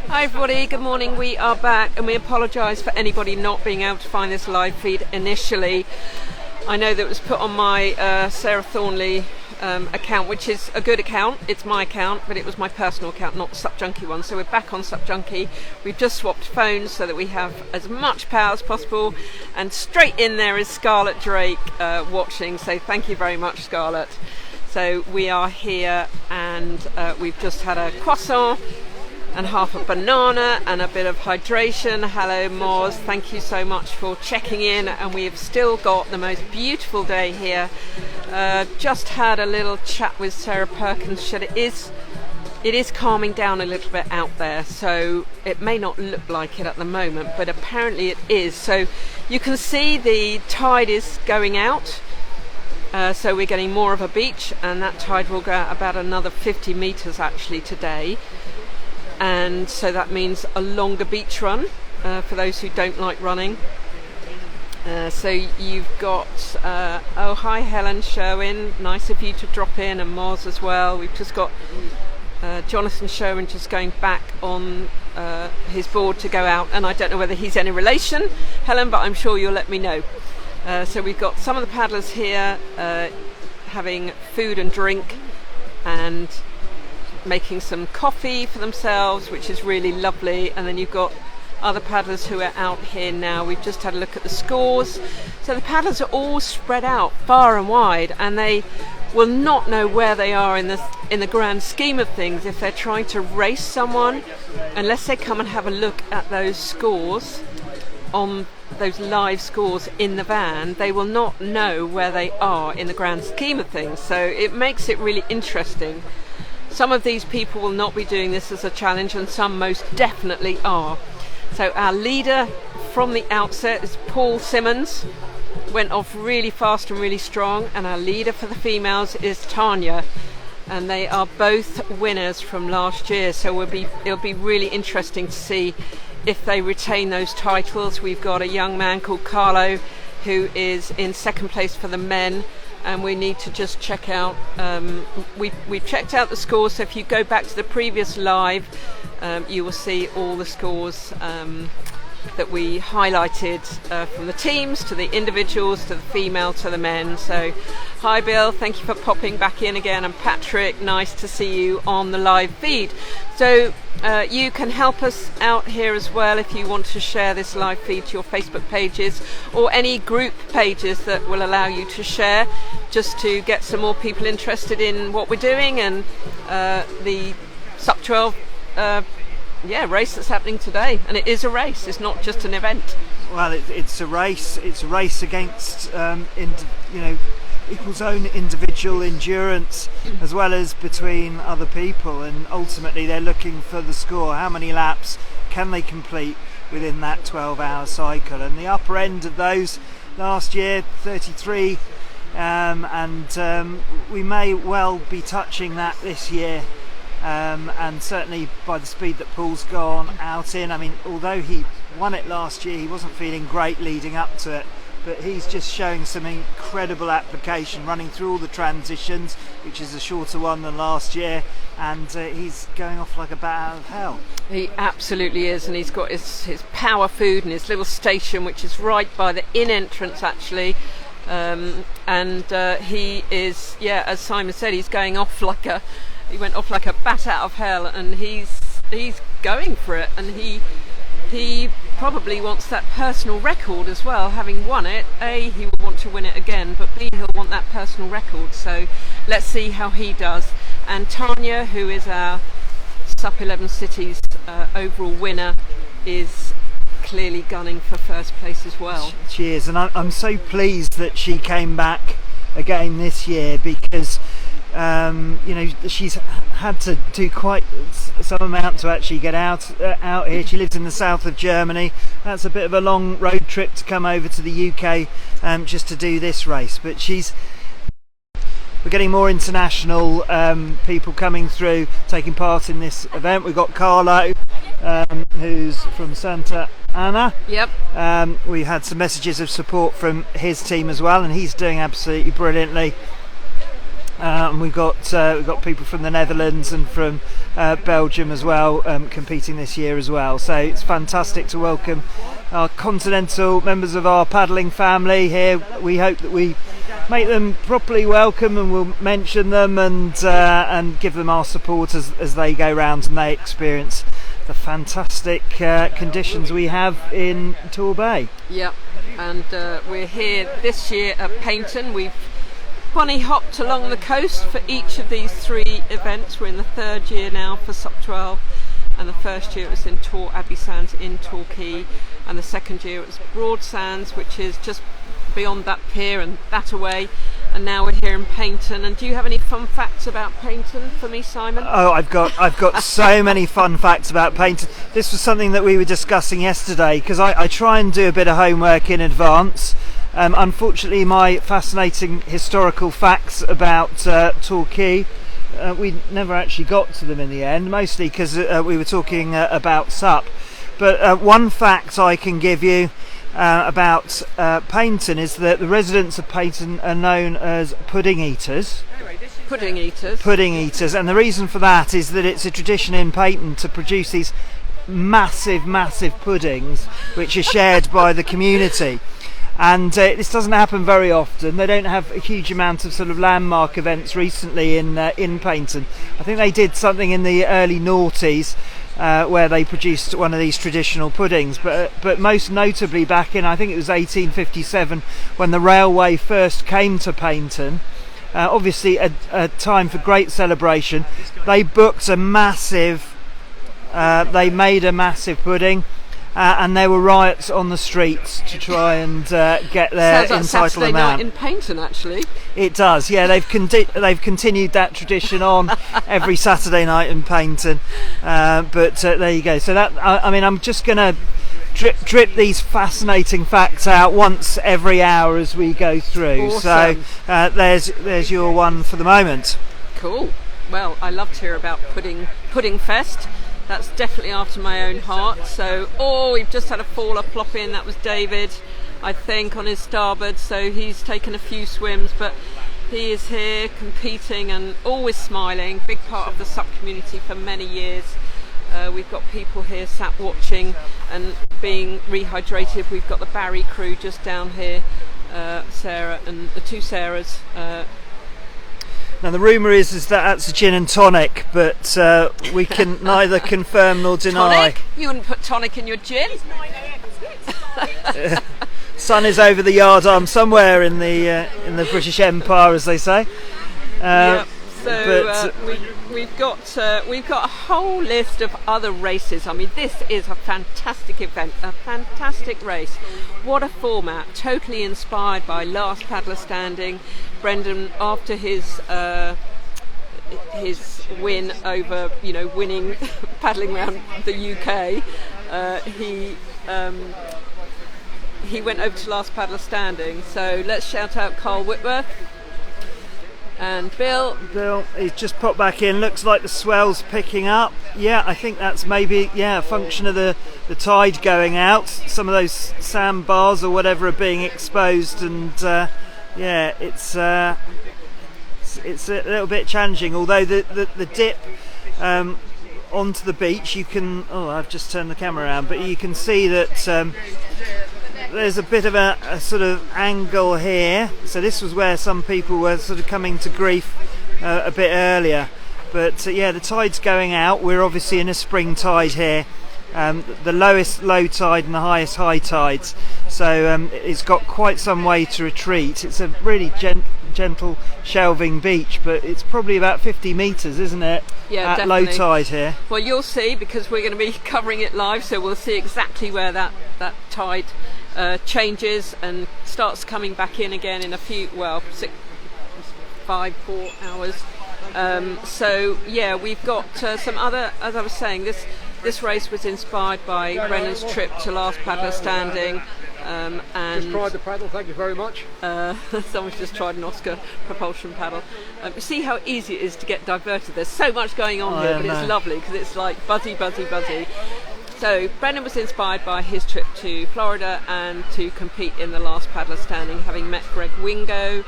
Hi everybody, good morning. We are back and we apologise for anybody not being able to find this live feed initially. I know that it was put on my Sarah Thornley account, which is a good account. It's my account, but it was my personal account, not the SUPjunkie one. So we're back on SUPjunkie. We've just swapped phones so that we have as much power as possible. And straight in there is Scarlett Drake watching. So thank you very much, Scarlett. So we are here and we've just had a croissant and half a banana and a bit of hydration. Hello Moz, thank you so much for checking in, and we have still got the most beautiful day here. Just had a little chat with Sarah Perkins. It is calming down a little bit out there, so it may not look like it at the moment, but apparently it is. So you can see the tide is going out, so we're getting more of a beach, and that tide will go out about another 50 meters actually today. And so that means a longer beach run for those who don't like running. So you've got, oh hi Helen Sherwin, nice of you to drop in, and Moz as well. We've just got Jonathan Sherwin just going back on his board to go out, and I don't know whether he's any relation, Helen, but I'm sure you'll let me know. So we've got some of the paddlers here having food and drink and making some coffee for themselves, which is really lovely. And then you've got other paddlers who are out here now. We've just had a look at the scores. So the paddlers are all spread out far and wide, and they will not know where they are in the grand scheme of things if they're trying to race someone, unless they come and have a look at those scores, on those live scores in the van. They will not know where they are in the grand scheme of things. So it makes it really interesting. Some of these people will not be doing this as a challenge, and some most definitely are. So our leader from the outset is Paul Simmons, went off really fast and really strong, and our leader for the females is Tanya, and they are both winners from last year. So it'll be really interesting to see if they retain those titles. We've got a young man called Carlo who is in second place for the men, and we need to just check out, we've checked out the scores, so if you go back to the previous live, you will see all the scores that we highlighted, from the teams to the individuals to the female to the men. So hi Bill, thank you for popping back in again, and Patrick, nice to see you on the live feed. So you can help us out here as well if you want to share this live feed to your Facebook pages or any group pages that will allow you to share, just to get some more people interested in what we're doing and the SUP 12 race that's happening today. And it is a race, it's not just an event. Well, it's a race. It's a race against people's own individual endurance, as well as between other people, and ultimately they're looking for the score. How many laps can they complete within that 12-hour cycle? And the upper end of those last year, 33, and we may well be touching that this year. And certainly by the speed that Paul's gone out in, I mean, although he won it last year, he wasn't feeling great leading up to it, but he's just showing some incredible application, running through all the transitions, which is a shorter one than last year, and he's going off like a bat out of hell. He absolutely is, and he's got his power food and his little station, which is right by the inn entrance actually. He is, as Simon said, he's going off like he went off like a bat out of hell, and he's going for it, and he probably wants that personal record as well. Having won it, A, he will want to win it again, but B, he'll want that personal record. So let's see how he does. And Tanya, who is our SUP 11 Cities overall winner, is clearly gunning for first place as well. She is, and I'm so pleased that she came back again this year, because she's had to do quite some amount to actually get out here. She lives in the south of Germany. That's a bit of a long road trip to come over to the UK just to do this race, but we're getting more international people coming through, taking part in this event. We've got Carlo, who's from Santa Ana. Yep. We had some messages of support from his team as well, and he's doing absolutely brilliantly. And we've got people from the Netherlands and from Belgium as well competing this year as well. So it's fantastic to welcome our continental members of our paddling family here. We hope that we make them properly welcome, and we'll mention them and give them our support as they go round and they experience the fantastic conditions we have in Torbay. Yep, and we're here this year at Paignton. We've bunny hopped along the coast for each of these 3 events. We're in the 3rd year now for SUP 12, and the first year it was in Tor Abbey Sands in Torquay, and the 2nd year it was Broad Sands, which is just beyond that pier and that away, and now we're here in Paignton. And do you have any fun facts about Paignton for me, Simon? Oh, I've got so many fun facts about Paignton. This was something that we were discussing yesterday, because I try and do a bit of homework in advance. Unfortunately, my fascinating historical facts about Torquay, we never actually got to them in the end, mostly because we were talking about SUP. But one fact I can give you about Paignton is that the residents of Paignton are known as pudding eaters. Pudding eaters. Pudding eaters, and the reason for that is that it's a tradition in Paignton to produce these massive puddings which are shared by the community. And this doesn't happen very often. They don't have a huge amount of sort of landmark events recently in Paignton. I think they did something in the early noughties where they produced one of these traditional puddings. But most notably back in, I think it was 1857, when the railway first came to Paignton. Obviously a time for great celebration. They booked a massive, they made a massive pudding. And there were riots on the streets to try and get their entitlement. Sounds like Saturday night in Paignton, actually. It does, yeah. They've continued that tradition on every Saturday night in Paignton. But there you go. So that I mean, I'm just going to drip these fascinating facts out once every hour as we go through. Awesome. So there's your one for the moment. Cool. Well, I love to hear about Pudding Fest. That's definitely after my own heart. So, we've just had a faller plop in. That was David, I think, on his starboard. So he's taken a few swims, but he is here competing and always smiling. Big part of the SUP community for many years. We've got people here sat watching and being rehydrated. We've got the Barry crew just down here, Sarah and the 2 Sarahs. Now the rumour is that that's a gin and tonic, but we can neither confirm nor deny. Tonic? You wouldn't put tonic in your gin? Sun is over the yardarm somewhere in the British Empire, as they say. Yeah. So we've got a whole list of other races. I mean, this is a fantastic event, a fantastic race. What a format! Totally inspired by Last Paddler Standing. Brendan, after his win over, winning paddling around the UK, he went over to Last Paddler Standing. So let's shout out Carl Whitworth. And Bill, he's just popped back in. Looks like the swell's picking up. Yeah, I think that's maybe a function of the tide going out. Some of those sandbars or whatever are being exposed, and it's a little bit challenging. Although the dip onto the beach, you can. I've just turned the camera around, but you can see that. There's a bit of a sort of angle here, so this was where some people were sort of coming to grief a bit earlier, but the tide's going out. We're obviously in a spring tide here, the lowest low tide and the highest high tides, so it's got quite some way to retreat. It's a really gentle shelving beach, but it's probably about 50 metres, isn't it? Yeah, at definitely. Low tide here. Well, you'll see, because we're going to be covering it live, so we'll see exactly where that tide changes and starts coming back in again in a few, 4 hours. We've got some other, as I was saying, this race was inspired by Brennan's trip to Last Paddler Standing. And just tried the paddle, thank you very much. Someone's just tried an Oscar propulsion paddle. You see how easy it is to get diverted. There's so much going on here, but it's lovely because it's like buzzy. So Brennan was inspired by his trip to Florida and to compete in the Last Paddler Standing, having met Greg Wingo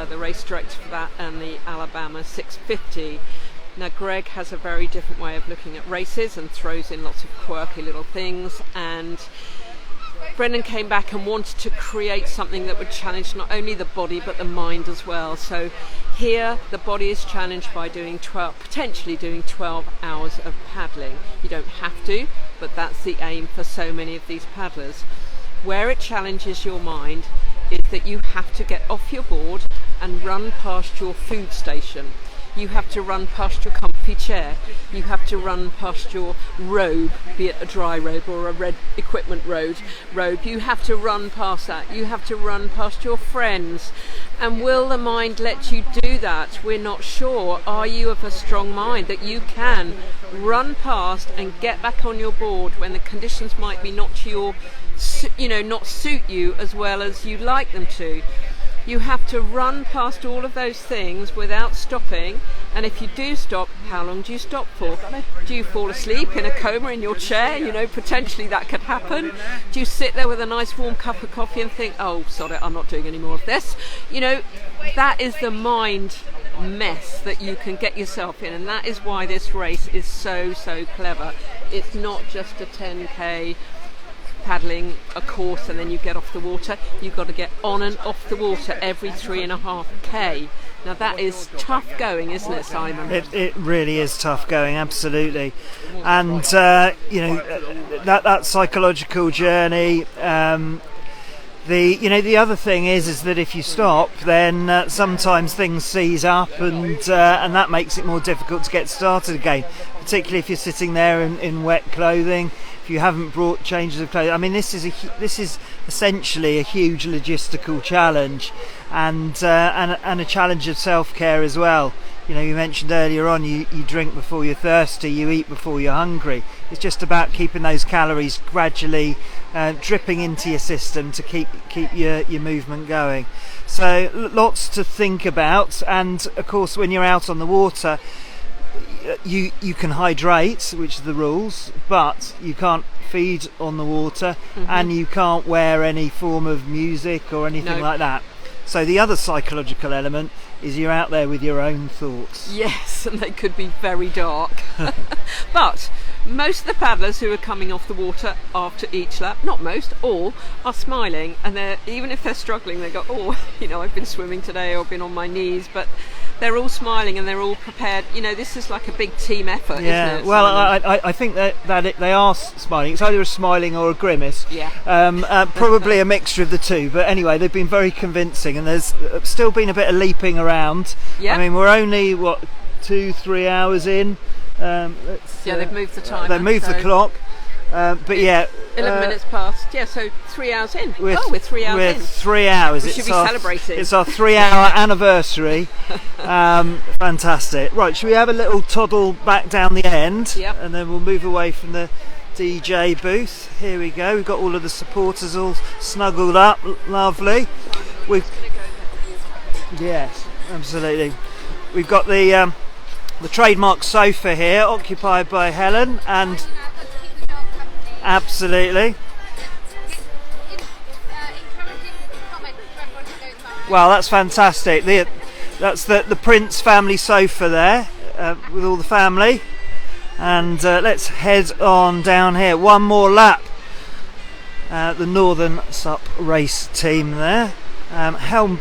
the race director for that, and the Alabama 650. Now Greg has a very different way of looking at races and throws in lots of quirky little things, and Brendan came back and wanted to create something that would challenge not only the body but the mind as well. So here the body is challenged by potentially doing 12 hours of paddling. You don't have to, but that's the aim for so many of these paddlers. Where it challenges your mind is that you have to get off your board and run past your food station. You have to run past your comfy chair. You have to run past your robe, be it a dry robe or a red equipment robe. You have to run past that. You have to run past your friends. And will the mind let you do that? We're not sure. Are you of a strong mind that you can run past and get back on your board when the conditions might be not suit you as well as you'd like them to? You have to run past all of those things without stopping, and if you do stop, how long do you stop for? Do you fall asleep in a coma in your chair? Potentially that could happen. Do you sit there with a nice warm cup of coffee and think, oh, sod it, I'm not doing any more of this? That is the mind mess that you can get yourself in, and that is why this race is so clever. It's not just a 10k paddling a course and then you get off the water. You've got to get on and off the water every 3.5k. Now that is tough going, isn't it, Simon? It really is tough going, absolutely. And that psychological journey. The other thing is that if you stop, then sometimes things seize up, and that makes it more difficult to get started again. Particularly if you're sitting there in wet clothing. If you haven't brought changes of clothing, I mean, this is essentially a huge logistical challenge, and a challenge of self-care as well. You mentioned earlier on, you drink before you're thirsty, you eat before you're hungry. It's just about keeping those calories gradually dripping into your system to keep your movement going. So lots to think about, and of course when you're out on the water, you can hydrate, which are the rules, but you can't feed on the water, and you can't wear any form of music or anything like that. So the other psychological element is you're out there with your own thoughts. Yes, and they could be very dark. But most of the paddlers who are coming off the water after each lap, not most, all, are smiling, and even if they're struggling, they go, oh, I've been swimming today or been on my knees, but they're all smiling and they're all prepared. This is like a big team effort, isn't it? Well, I think that they are smiling. It's either a smiling or a grimace. Yeah. Probably a mixture of the two. But anyway, they've been very convincing, and there's still been a bit of leaping around. Yeah. I mean, we're only 2-3 hours in. They've moved the time. They moved the clock. But yeah, 11 minutes past. Yeah, so 3 hours in. We're 3 hours in. We're 3 hours. We should be celebrating. It's our 3-hour anniversary. Fantastic. Right, should we have a little toddle back down the end? Yep. And then we'll move away from the DJ booth. Here we go. We've got all of the supporters all snuggled up. Lovely. Yes, absolutely. We've got the trademark sofa here, occupied by Helen, and absolutely. Well, that's fantastic. That's the Prince family sofa there, with all the family. And let's head on down here. One more lap. The Northern SUP race team there. Helm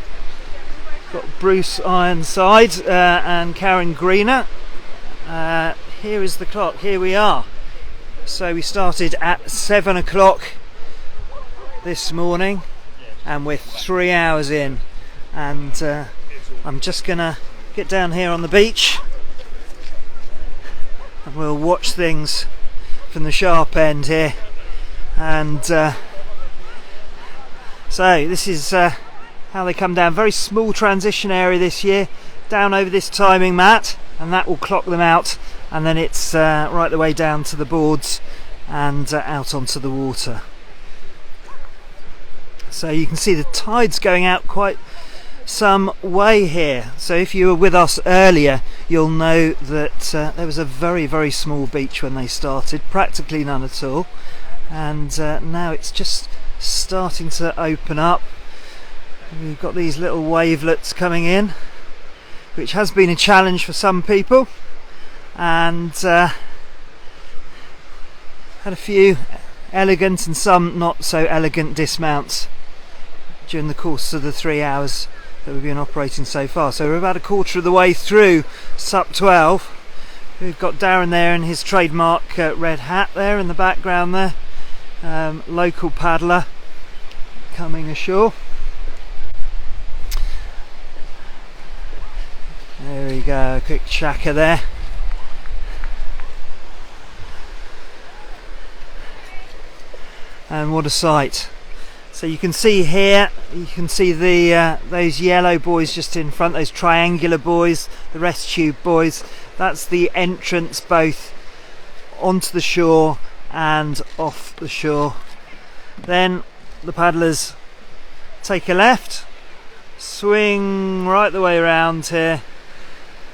got Bruce Ironside and Karen Greener. Here is the clock. Here we are. So we started at 7 o'clock this morning, and we're 3 hours in, and I'm just gonna get down here on the beach and we'll watch things from the sharp end here. And so this is how they come down. Very small transition area this year, down over this timing mat, and that will clock them out, and then it's right the way down to the boards and out onto the water. So you can see the tide's going out quite some way here. So if you were with us earlier, you'll know that there was a very small beach when they started, practically none at all, and now it's just starting to open up. We've got these little wavelets coming in, which has been a challenge for some people, and had a few elegant and some not so elegant dismounts during the course of the 3 hours that we've been operating so far. So we're about a quarter of the way through SUP 12. We've got Darren there in his trademark red hat there in the background there, local paddler coming ashore. There we go, a quick shaka there. And what a sight. So you can see here, you can see the those yellow buoys just in front, those triangular buoys, the rest tube buoys. That's the entrance both onto the shore and off the shore. Then the paddlers take a left, swing right the way around here,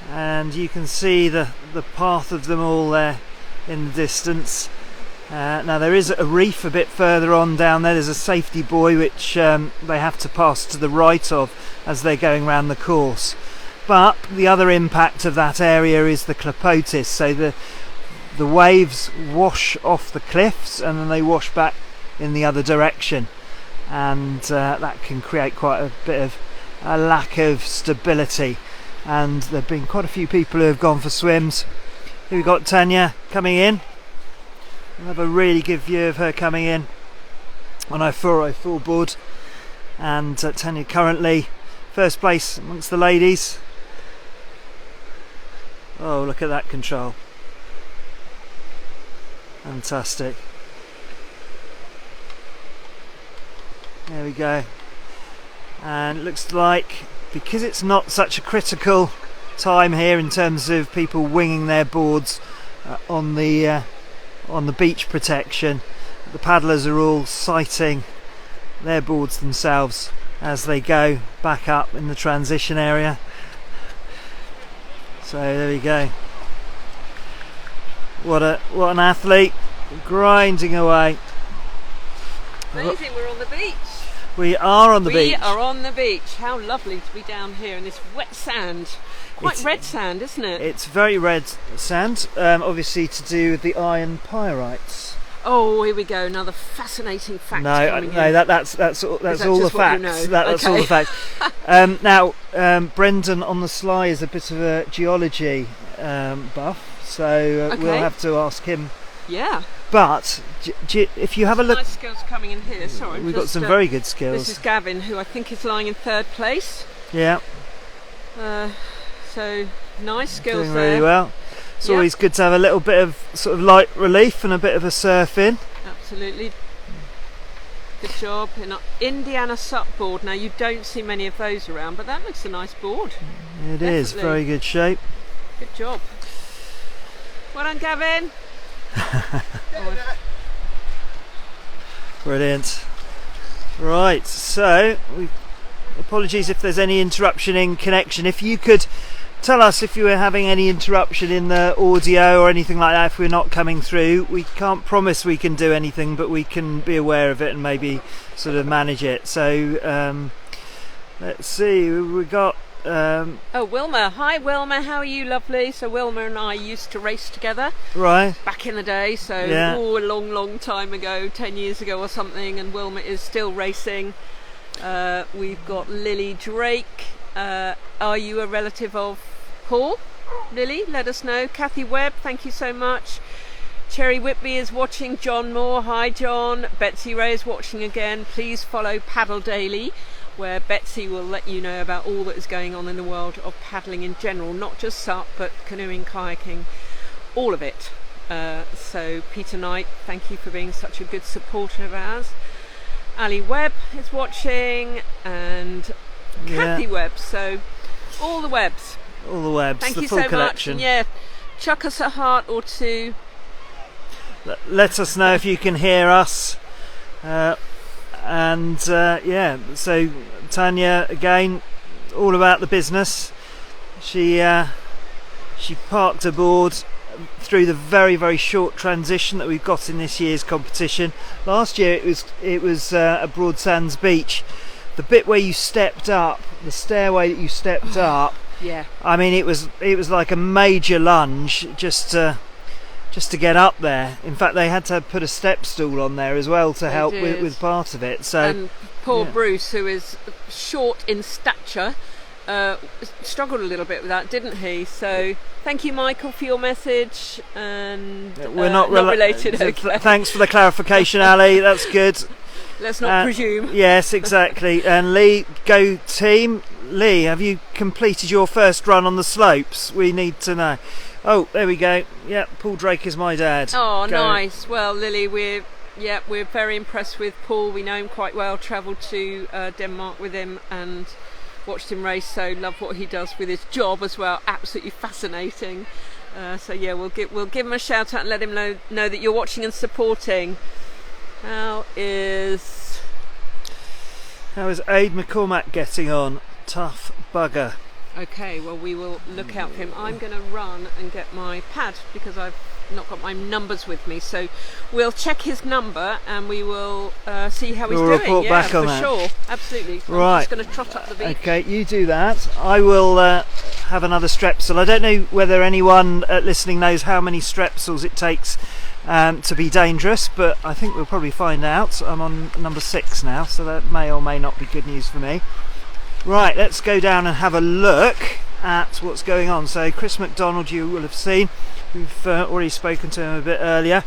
and you can see the path of them all there in the distance. Now there is a reef a bit further on down there. There's a safety buoy which they have to pass to the right of as they're going around the course. But the other impact of that area is the clapotis, so the waves wash off the cliffs and then they wash back in the other direction, and that can create quite a bit of a lack of stability. And there have been quite a few people who have gone for swims. Here we've got Tanya coming in. We'll have a really good view of her coming in on our 404 board, and Tanya currently first place amongst the ladies. Oh, look at that control. Fantastic. There we go. And it looks like, because it's not such a critical time here in terms of people winging their boards on the beach protection, the paddlers are all sighting their boards themselves as they go back up in the transition area. So there we go. What an athlete, grinding away. Amazing, we're on the beach. We are on the beach. We are on the beach. How lovely to be down here in this wet sand. Quite red sand, isn't it? It's very red sand, obviously to do with the iron pyrites. Oh, here we go. Another fascinating fact. No, that's all the facts. You know? That's all the facts. Now, Brendan on the sly is a bit of a geology buff, so we'll have to ask him. Yeah. But if you have a look, nice skills coming in here. Sorry, we've got some very good skills. This is Gavin, who I think is lying in third place. Yeah. So nice skills doing there. Really well. It's always good to have a little bit of sort of light relief and a bit of a surf in. Absolutely. Good job. In our Indiana SUP board. Now you don't see many of those around, but that looks a nice board. It is very good shape. Good job. Well done, Gavin. Brilliant. Right, so apologies if there's any interruption in connection. If you could tell us if you were having any interruption in the audio or anything like that, if we're not coming through. We can't promise we can do anything, but we can be aware of it and maybe sort of manage it. So let's see, we got oh, Wilma. Hi Wilma, how are you? Lovely. So Wilma and I used to race together back in the day, so a long time ago, 10 years ago or something, and Wilma is still racing. We've got Lily Drake. Are you a relative of Paul? Lily, let us know. Kathy Webb, thank you so much. Cherry Whitby is watching. John Moore, hi John. Betsy Ray is watching again. Please follow Paddle Daily, where Betsy will let you know about all that is going on in the world of paddling in general, not just SUP, but canoeing, kayaking, all of it. So Peter Knight, thank you for being such a good supporter of ours. Ali Webb is watching, and Kathy Webb, so all the Webbs. All the Webbs, thank the you full so collection. Much. And chuck us a heart or two. Let us know if you can hear us. So Tanya, again, all about the business. She parked aboard through the very short transition that we've got in this year's competition. Last year it was a Broad Sands beach the bit where you stepped up, the stairway that you stepped up. Yeah. I mean, it was like a major lunge just to get up there. In fact, they had to put a step stool on there as well to help with part of it. So, and poor Bruce, who is short in stature, struggled a little bit with that, didn't he? So thank you, Michael, for your message. And we're not related. Okay. Thanks for the clarification, Ali. That's good. Let's not presume. Yes, exactly. And Lee, go team. Lee, have you completed your first run on the slopes? We need to know. Oh, there we go. Yeah, Paul Drake is my dad. Oh, nice. Well, Lily, we're very impressed with Paul. We know him quite well. Travelled to Denmark with him and watched him race. So love what he does with his job as well. Absolutely fascinating. So yeah, we'll give him a shout out and let him know that you're watching and supporting. How is Aid McCormack getting on? Tough bugger. Okay, well, we will look out for him. I'm going to run and get my pad because I've not got my numbers with me. So we'll check his number and we will see how he's doing. Report back on that. Sure, absolutely. So right. I'm just going to trot up the beach. Okay, you do that. I will have another Strepsil. I don't know whether anyone listening knows how many Strepsils it takes to be dangerous, but I think we'll probably find out. I'm on number 6 now, so that may or may not be good news for me. Right, let's go down and have a look at what's going on. So Chris McDonald, you will have seen. We've already spoken to him a bit earlier.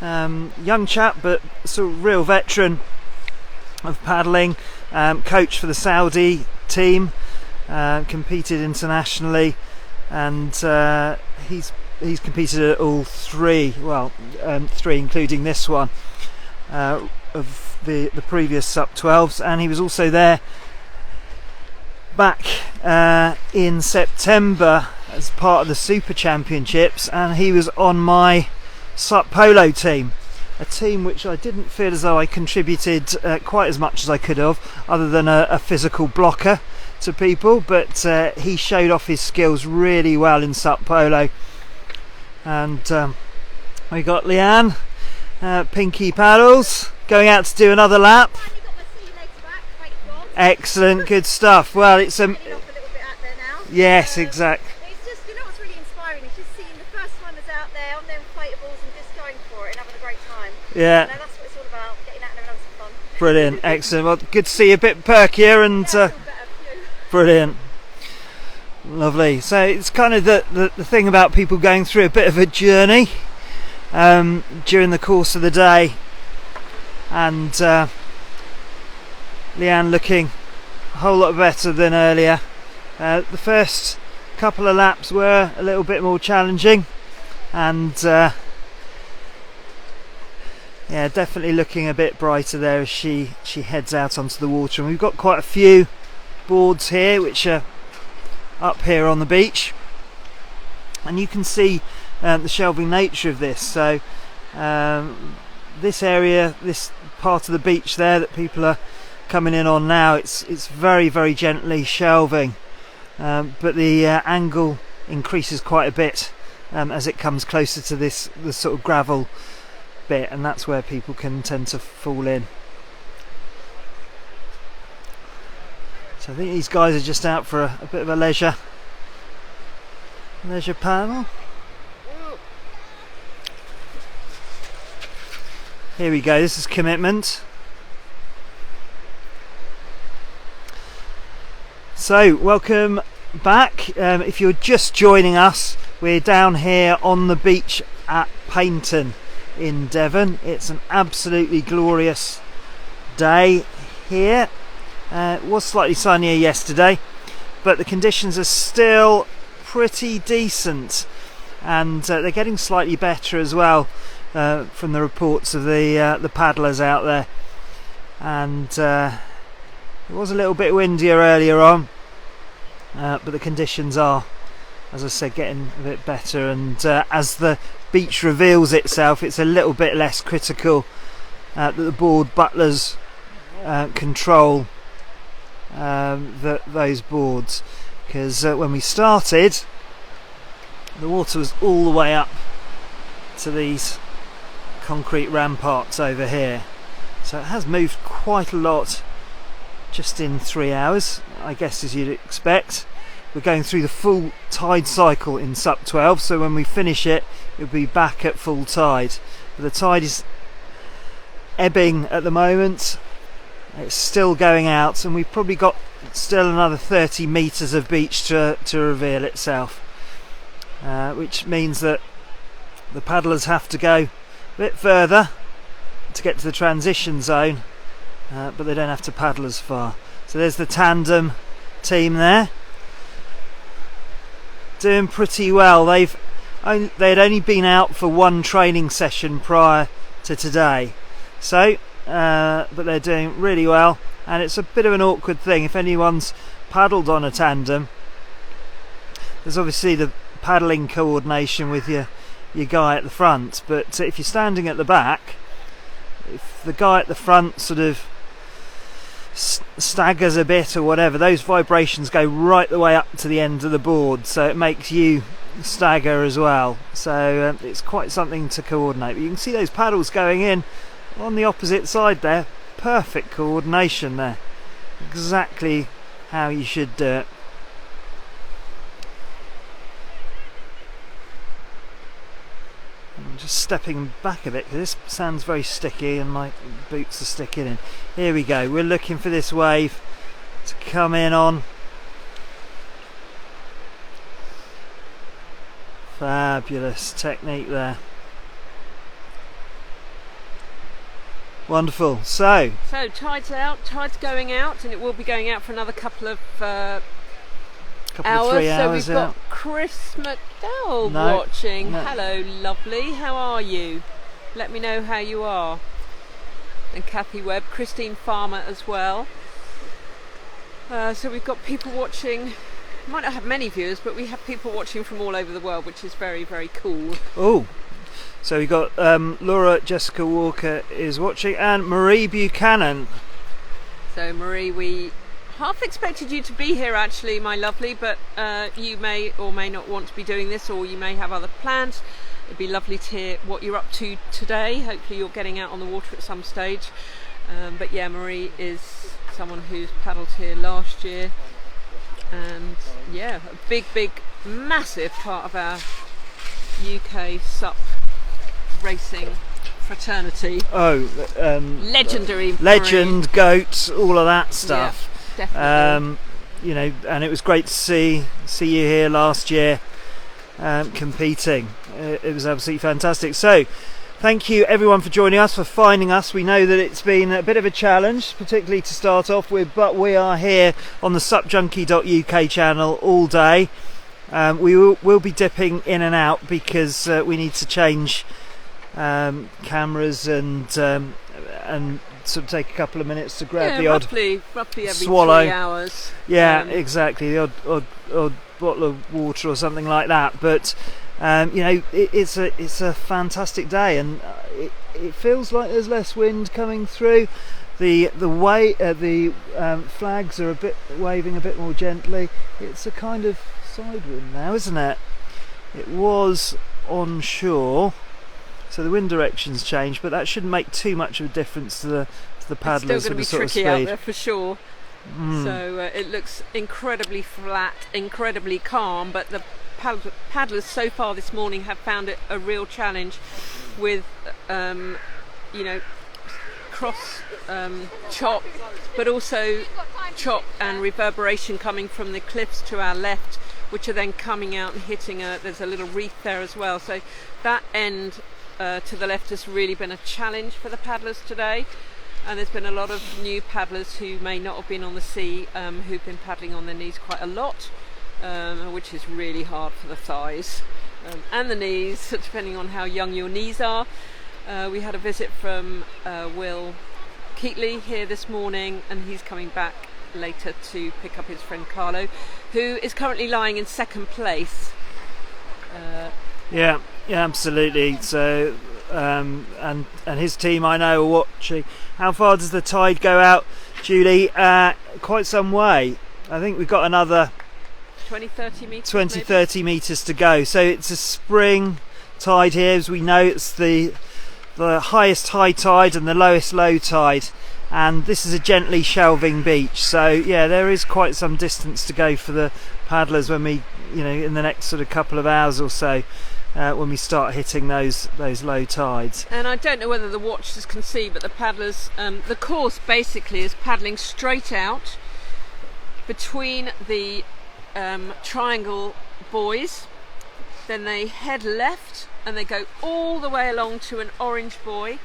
Young chap, but sort of real veteran of paddling. Coach for the Saudi team, competed internationally, and he's competed at all 3. Well, 3 including this one of the previous SUP 12s, and he was also there back in September as part of the Super Championships, and he was on my SUP Polo team, a team which I didn't feel as though I contributed quite as much as I could have, other than a physical blocker to people, but he showed off his skills really well in SUP Polo. And we got Leanne, Pinky Paddles, going out to do another lap. Excellent, good stuff. Well, it's yes, exactly. It's just, you know what's really inspiring is just seeing the first timers out there on their inflatables and just going for it and having a great time. Yeah. You know, that's what it's all about, getting out there and having some fun. Brilliant, excellent. Well, good to see you a bit perkier and brilliant. Lovely. So it's kind of the thing about people going through a bit of a journey during the course of the day, and Leanne looking a whole lot better than earlier. The first couple of laps were a little bit more challenging, and yeah, definitely looking a bit brighter there as she heads out onto the water. And we've got quite a few boards here which are up here on the beach, and you can see the shelving nature of this. So this area, this part of the beach there that people are coming in on now, it's very, very gently shelving, but the angle increases quite a bit as it comes closer to the sort of gravel bit, and that's where people can tend to fall in. So I think these guys are just out for a bit of a leisure paddle. Here we go, this is commitment. So welcome back. If you're just joining us, we're down here on the beach at Paynton in Devon. It's an absolutely glorious day here. It was slightly sunnier yesterday, but the conditions are still pretty decent, and they're getting slightly better as well from the reports of the paddlers out there. And it was a little bit windier earlier on, but the conditions are, as I said, getting a bit better, and as the beach reveals itself, it's a little bit less critical that the board butlers control those boards, because when we started, the water was all the way up to these concrete ramparts over here, so it has moved quite a lot just in 3 hours, I guess, as you'd expect. We're going through the full tide cycle in SUP 12, so when we finish it, it'll be back at full tide. But the tide is ebbing at the moment. It's still going out, and we've probably got still another 30 metres of beach to reveal itself, which means that the paddlers have to go a bit further to get to the transition zone, but they don't have to paddle as far. So there's the tandem team there, doing pretty well. They had only been out for one training session prior to today, so but they're doing really well. And it's a bit of an awkward thing if anyone's paddled on a tandem. There's obviously the paddling coordination with your guy at the front, but if you're standing at the back, if the guy at the front sort of staggers a bit or whatever, those vibrations go right the way up to the end of the board, so it makes you stagger as well. So it's quite something to coordinate. But you can see those paddles going in on the opposite side there. Perfect coordination there, exactly how you should do it. I'm just stepping back a bit because this sand's very sticky and my boots are sticking in. Here we go, we're looking for this wave to come in on. Fabulous technique there. Wonderful. So tide's out, tide's going out, and it will be going out for another couple of hours. 3 hours. So we've got Chris McDowell watching. No. Hello, lovely. How are you? Let me know how you are. And Kathy Webb, Christine Farmer as well. So we've got people watching. Might not have many viewers, but we have people watching from all over the world, which is very, very cool. Oh. So we've got Laura Jessica Walker is watching, and Marie Buchanan. So Marie, we half expected you to be here actually, my lovely, but you may or may not want to be doing this, or you may have other plans. It'd be lovely to hear what you're up to today. Hopefully you're getting out on the water at some stage. But yeah, Marie is someone who's paddled here last year, and yeah, a big, massive part of our UK SUP racing fraternity. Legendary legend, goat, all of that stuff. Yeah, definitely. You know, and it was great to see you here last year competing. It was absolutely fantastic. So thank you everyone for joining us, for finding us. We know that it's been a bit of a challenge, particularly to start off with, but we are here on the SUPjunkie.uk channel all day. We will be dipping in and out because we need to change cameras and sort of take a couple of minutes to grab the odd roughly every swallow. 3 hours. Yeah, exactly, the odd bottle of water or something like that. But you know, it's a fantastic day, and it feels like there's less wind coming through. The flags are waving a bit more gently. It's a kind of side wind now, isn't it? It was on shore, so the wind direction's changed, but that shouldn't make too much of a difference to the paddlers. It's still going to be tricky out there for sure. So it looks incredibly flat, incredibly calm, but the paddlers so far this morning have found it a real challenge with you know, cross chop, but also chop and reverberation coming from the cliffs to our left, which are then coming out and hitting there's a little reef there as well. So that end to the left has really been a challenge for the paddlers today, and there's been a lot of new paddlers who may not have been on the sea, who've been paddling on their knees quite a lot, which is really hard for the thighs and the knees, depending on how young your knees are. We had a visit from Will Keatley here this morning, and he's coming back later to pick up his friend Carlo, who is currently lying in second place. Yeah, absolutely. So and his team, I know, are watching. How far does the tide go out, Julie? Quite some way. I think we've got another 20-30 metres 20-30 metres to go. So it's a spring tide here. As we know, it's the highest high tide and the lowest low tide and this is a gently shelving beach, so yeah, there is quite some distance to go for the paddlers when we, in the next sort of couple of hours or so, when we start hitting those low tides. And I don't know whether the watchers can see, but the paddlers, the course basically is paddling straight out between the triangle buoys, then they head left and they go all the way along to an orange buoy,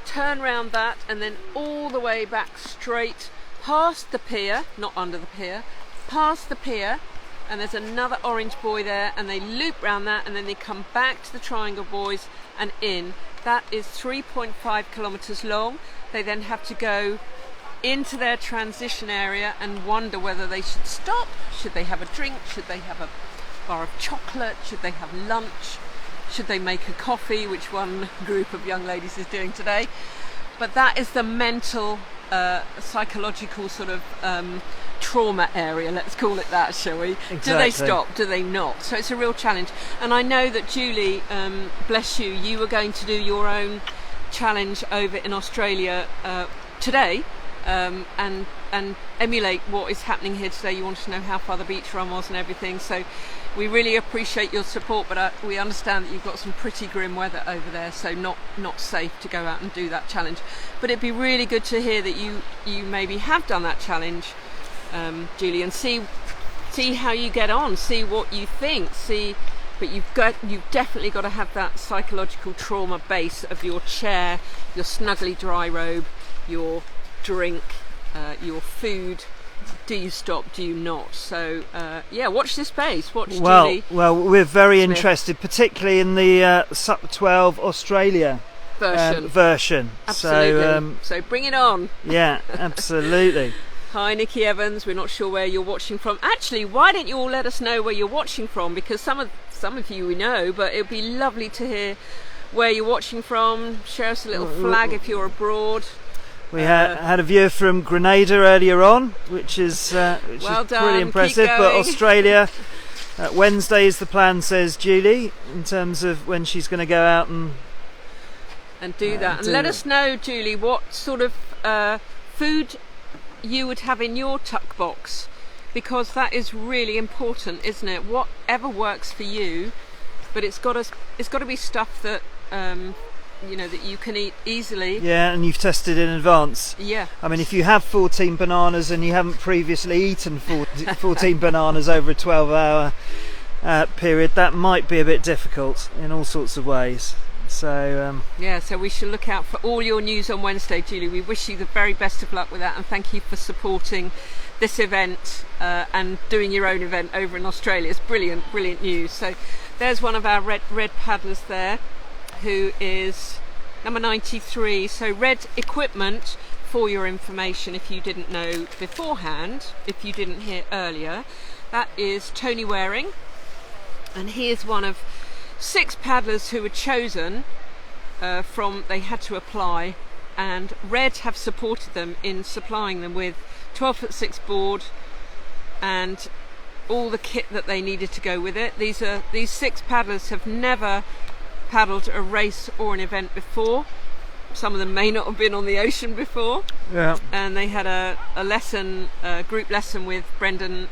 turn round that, and then all the way back straight past the pier, not under the pier, past the pier, and there's another orange buoy there, and they loop round that, and then they come back to the triangle buoys and in. That is 3.5 kilometres long. They then have to go into their transition area and wonder whether they should stop, should they have a drink, should they have a bar of chocolate, should they have lunch, should they make a coffee, which one group of young ladies is doing today. But that is the mental, psychological sort of trauma area, let's call it that, shall we? Exactly. Do they stop, do they not? So it's a real challenge. And I know that Julie, bless you, you were going to do your own challenge over in Australia today, and emulate what is happening here today. You wanted to know how far the beach run was and everything, so we really appreciate your support, but we understand that you've got some pretty grim weather over there, so not safe to go out and do that challenge. But it'd be really good to hear that you maybe have done that challenge, Julie, and see how you get on, see what you think, but you've definitely got to have that psychological trauma base of your chair, your snuggly dry robe, your drink, your food. Do you stop, do you not? So watch this space, watch Julie. Well, we're very Smith. particularly in the SUP 12 Australia version. Absolutely. So bring it on. Yeah, absolutely. Hi, Nikki Evans. We're not sure where you're watching from. Actually, why don't you all let us know where you're watching from? Because some of you we know, but it'd be lovely to hear where you're watching from. Share us a little flag if you're abroad. We had a viewer from Grenada earlier on, which is Well done, pretty impressive. keep But going. Australia, Wednesday is the plan, says Julie, in terms of when she's going to go out and do that. And let us know, Julie, what sort of food you would have in your tuck box, because that is really important, isn't it? Whatever works for you, but it's got to be stuff that that you can eat easily. Yeah, and you've tested in advance. Yeah. I mean, if you have 14 bananas and you haven't previously eaten 14 bananas over a 12-hour period, that might be a bit difficult in all sorts of ways. So so we shall look out for all your news on Wednesday, Julie. We wish you the very best of luck with that, and thank you for supporting this event and doing your own event over in Australia. It's brilliant news. So there's one of our red paddlers there, who is number 93. So red equipment, for your information, if you didn't know beforehand, if you didn't hear earlier, that is Tony Waring, and he is one of 6 paddlers who were chosen they had to apply, and Red have supported them in supplying them with 12'6" board and all the kit that they needed to go with it. These 6 paddlers have never paddled a race or an event before. Some of them may not have been on the ocean before. yeah, And they had a group lesson with Brendan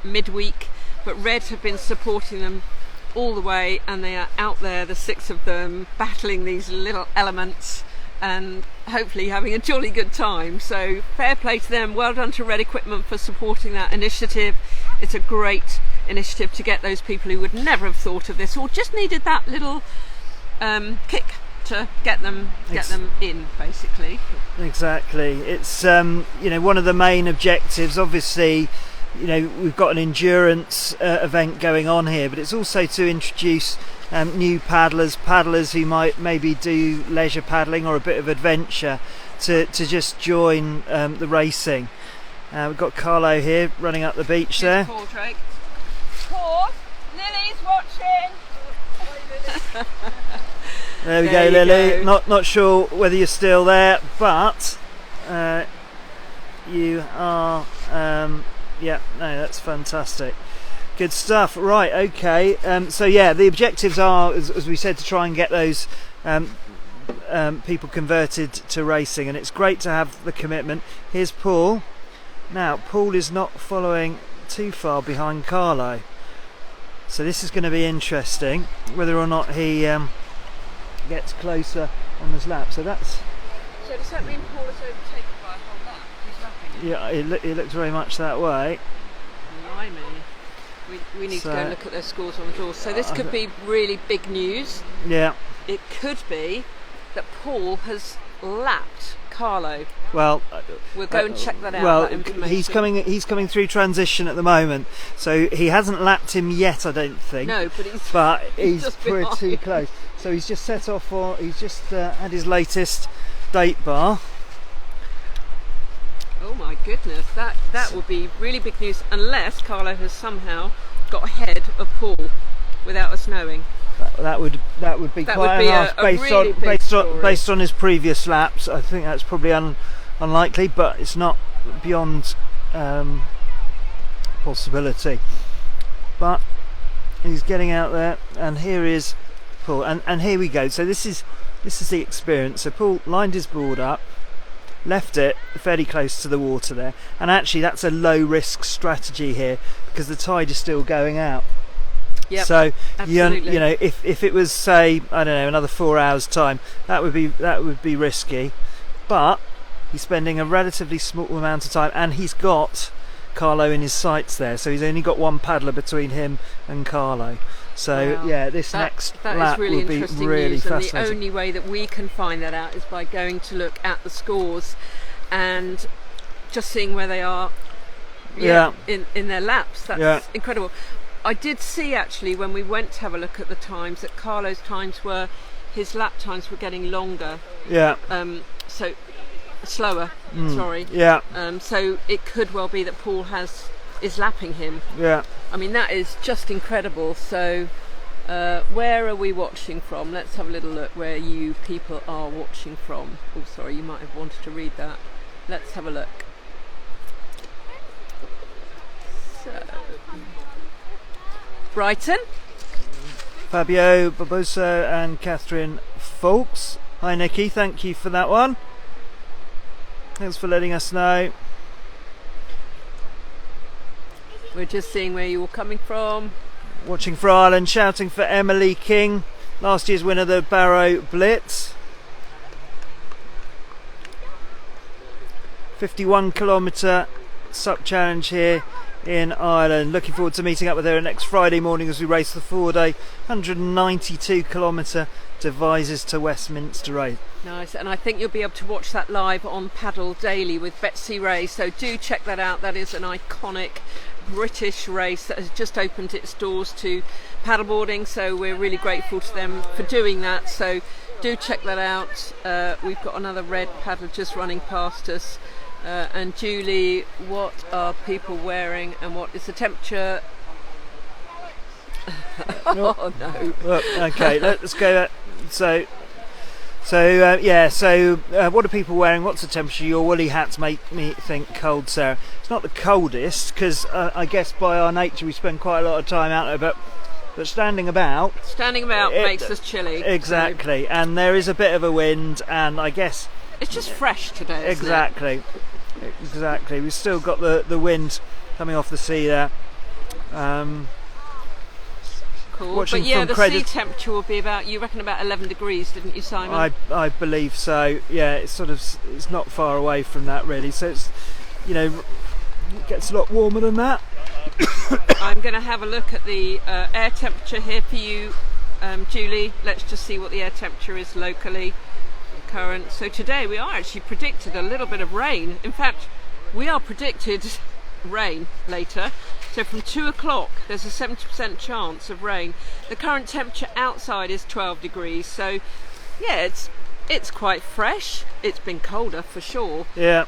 midweek, but Red have been supporting them all the way, and they are out there, the 6 of them, battling these little elements and hopefully having a jolly good time. So fair play to them. Well done to Red Equipment for supporting that initiative. It's a great initiative to get those people who would never have thought of this or just needed that little kick to get them in, basically. exactly. It's one of the main objectives, obviously. We've got an endurance event going on here, but it's also to introduce new paddlers who might maybe do leisure paddling or a bit of adventure to just join the racing. We've got Carlo here running up the beach there. Paul Drake. Paul, Lily's watching. There we There go, you Lily. go. Not sure whether you're still there, but you are. Yeah, no, that's fantastic. Good stuff. Right, okay. So yeah, the objectives are, as we said, to try and get those people converted to racing, and it's great to have the commitment. Here's Paul. Now Paul is not following too far behind Carlo, so this is going to be interesting whether or not he gets closer on this lap. So that's. So does that mean Paul is overtaken by a whole lap? He's lapping it? Yeah, it looks very much that way. Blimey. We need to go and look at their scores on the draw. So this could be really big news. Yeah. It could be that Paul has lapped Carlo. Well, we'll go and check that out. Well, that information. he's coming through transition at the moment, so he hasn't lapped him yet, I don't think. No, but he's just pretty close. So he's just set off for. He's just had his latest date bar. Oh my goodness, that would be really big news, unless Carlo has somehow got ahead of Paul without us knowing. That would be quite enough based on his previous laps. I think that's probably unlikely, but it's not beyond possibility. But he's getting out there, and here is Paul, and here we go. So this is the experience. So Paul lined his board up, left it fairly close to the water there, and actually that's a low risk strategy here because the tide is still going out. Yep, so absolutely. you know, if it was, say, I don't know, another 4 hours time, that would be risky, but he's spending a relatively small amount of time, and he's got Carlo in his sights there, so he's only got one paddler between him and Carlo. So wow. Yeah, this next lap really will be really news, fascinating. And the only way that we can find that out is by going to look at the scores and just seeing where they are in their laps. That's incredible. I did see actually when we went to have a look at the times that Carlo's his lap times were getting longer. Yeah. So slower. Sorry. Yeah. So it could well be that Paul is lapping him. Yeah. I mean, that is just incredible. So where are we watching from? Let's have a little look where you people are watching from. Oh, sorry, you might have wanted to read that. Let's have a look. So, Brighton. Fabio Barbosa and Catherine Folks. Hi Nikki, thank you for that one. Thanks for letting us know. We're just seeing where you're coming from. Watching for Ireland, shouting for Emily King, last year's winner of the Barrow Blitz. 51-kilometre SUP challenge here in Ireland. Looking forward to meeting up with her next Friday morning as we race the 4-day 192-kilometre Devizes to Westminster race. Nice, and I think you'll be able to watch that live on Paddle Daily with Betsy Ray, so do check that out. That is an iconic British race that has just opened its doors to paddleboarding, so we're really grateful to them for doing that, so do check that out. We've got another red paddle just running past us. And Julie, what are people wearing and what is the temperature? Oh no. Look, okay, let's go. So what are people wearing? What's the temperature? Your woolly hats make me think cold, Sarah. It's not the coldest because I guess by our nature we spend quite a lot of time out there, but standing about makes us chilly. Exactly, so. And there is a bit of a wind, and I guess it's just fresh today. Exactly. We've still got the wind coming off the sea there. Cool. But yeah, the sea temperature will be about 11 degrees, didn't you, Simon? I believe so. Yeah, it's not far away from that really. So it's it gets a lot warmer than that. I'm going to have a look at the air temperature here for you, Julie. Let's just see what the air temperature is locally. Current. So today we are actually predicted a little bit of rain. In fact, we are predicted rain later. So from 2 o'clock there's a 70% chance of rain. The current temperature outside is 12 degrees. So yeah, it's quite fresh. It's been colder for sure. Yeah.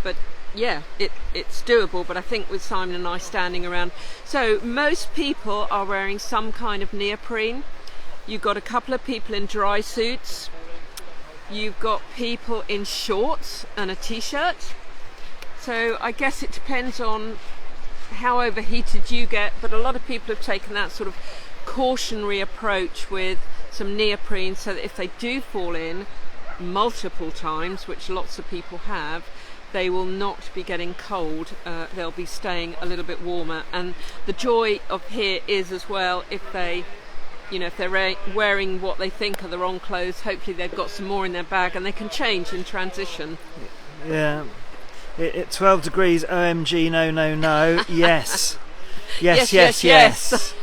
But yeah, it's doable. But I think with Simon and I standing around, so most people are wearing some kind of neoprene. You've got a couple of people in dry suits. You've got people in shorts and a t-shirt. So I guess it depends on how overheated you get, but a lot of people have taken that sort of cautionary approach with some neoprene so that if they do fall in, multiple times, which lots of people have, they will not be getting cold. They'll be staying a little bit warmer. And the joy of here is as well, if they, if they're wearing what they think are the wrong clothes, hopefully they've got some more in their bag and they can change in transition. Yeah. At 12 degrees, OMG, no. Yes. Yes.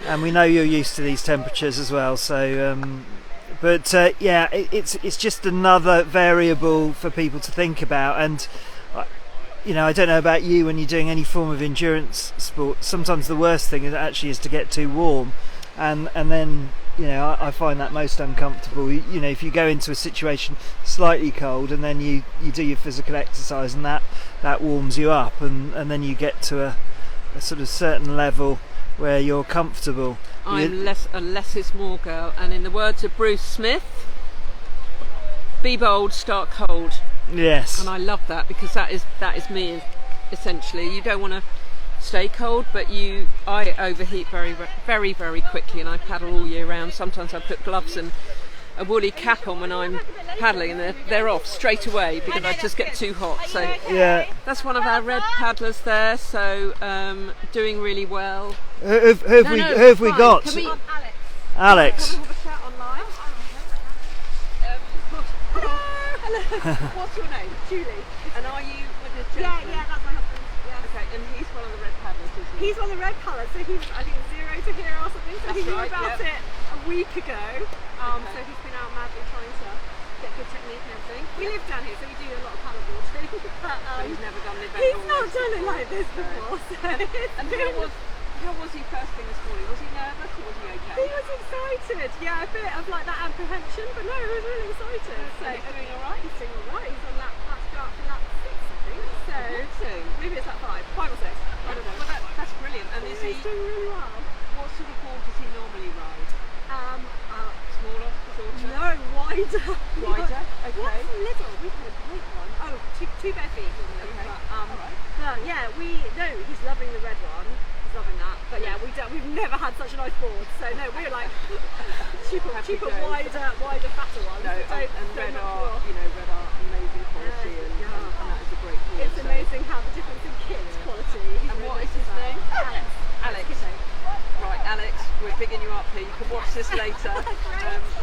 And we know you're used to these temperatures as well, so it's just another variable for people to think about. And I don't know about you, when you're doing any form of endurance sport, sometimes the worst thing is to get too warm, and then I find that most uncomfortable. If you go into a situation slightly cold and then you do your physical exercise and that warms you up, and then you get to a sort of certain level where you're comfortable. I'm a less is more girl, and in the words of Bruce Smith, be bold, start cold. Yes. And I love that, because that is me essentially. You don't want to stay cold, but I overheat very, very, very quickly, and I paddle all year round. Sometimes I put gloves and a woolly cap on when I'm paddling, and they're off straight away because I just get too hot. So yeah, that's one of our red paddlers there. So doing really well. Who have we got? Alex. Can we have a chat online? Hello. What's your name? Julie. And are you with this gentleman? Yeah, that's my husband. Yeah. Okay, and he's one of the red paddlers, isn't he? He's one of the red colours, so he's, I think, 0 to hero or something. So That's he knew right, about yep. it a week ago. So he's been out madly trying to get good technique and everything. We live down here, so we do a lot of paddleboarding. But He's never done an event. he's or not this done it before. like this before. So And how was he first thing this morning? Was he nervous or was he okay? he was excited. Yeah, a bit of like that apprehension, but no, he was really excited. So he's doing all right? He's doing all right. He's on lap 6, I think. So Amazing. maybe it's lap 5 or 6. I don't know. Well, that's brilliant. And is he? He's doing really well. What sort of board does he normally ride? Smaller, shorter? No, wider. Wider? Okay. What's little? We've got a great one. Oh, two bare feet. Okay. But yeah, he's loving the red one. He's loving that. But yeah, we've never had such a nice board. So no, we're like cheaper, Happy days. wider, fatter ones. No, Don't- and don't red knock are, you off. red are amazing quality, and that is a great board. It's so- amazing how the difference in kit quality. And what is his name? Alex. Alex. Right, Alex, we're bigging you up here. You can watch this later.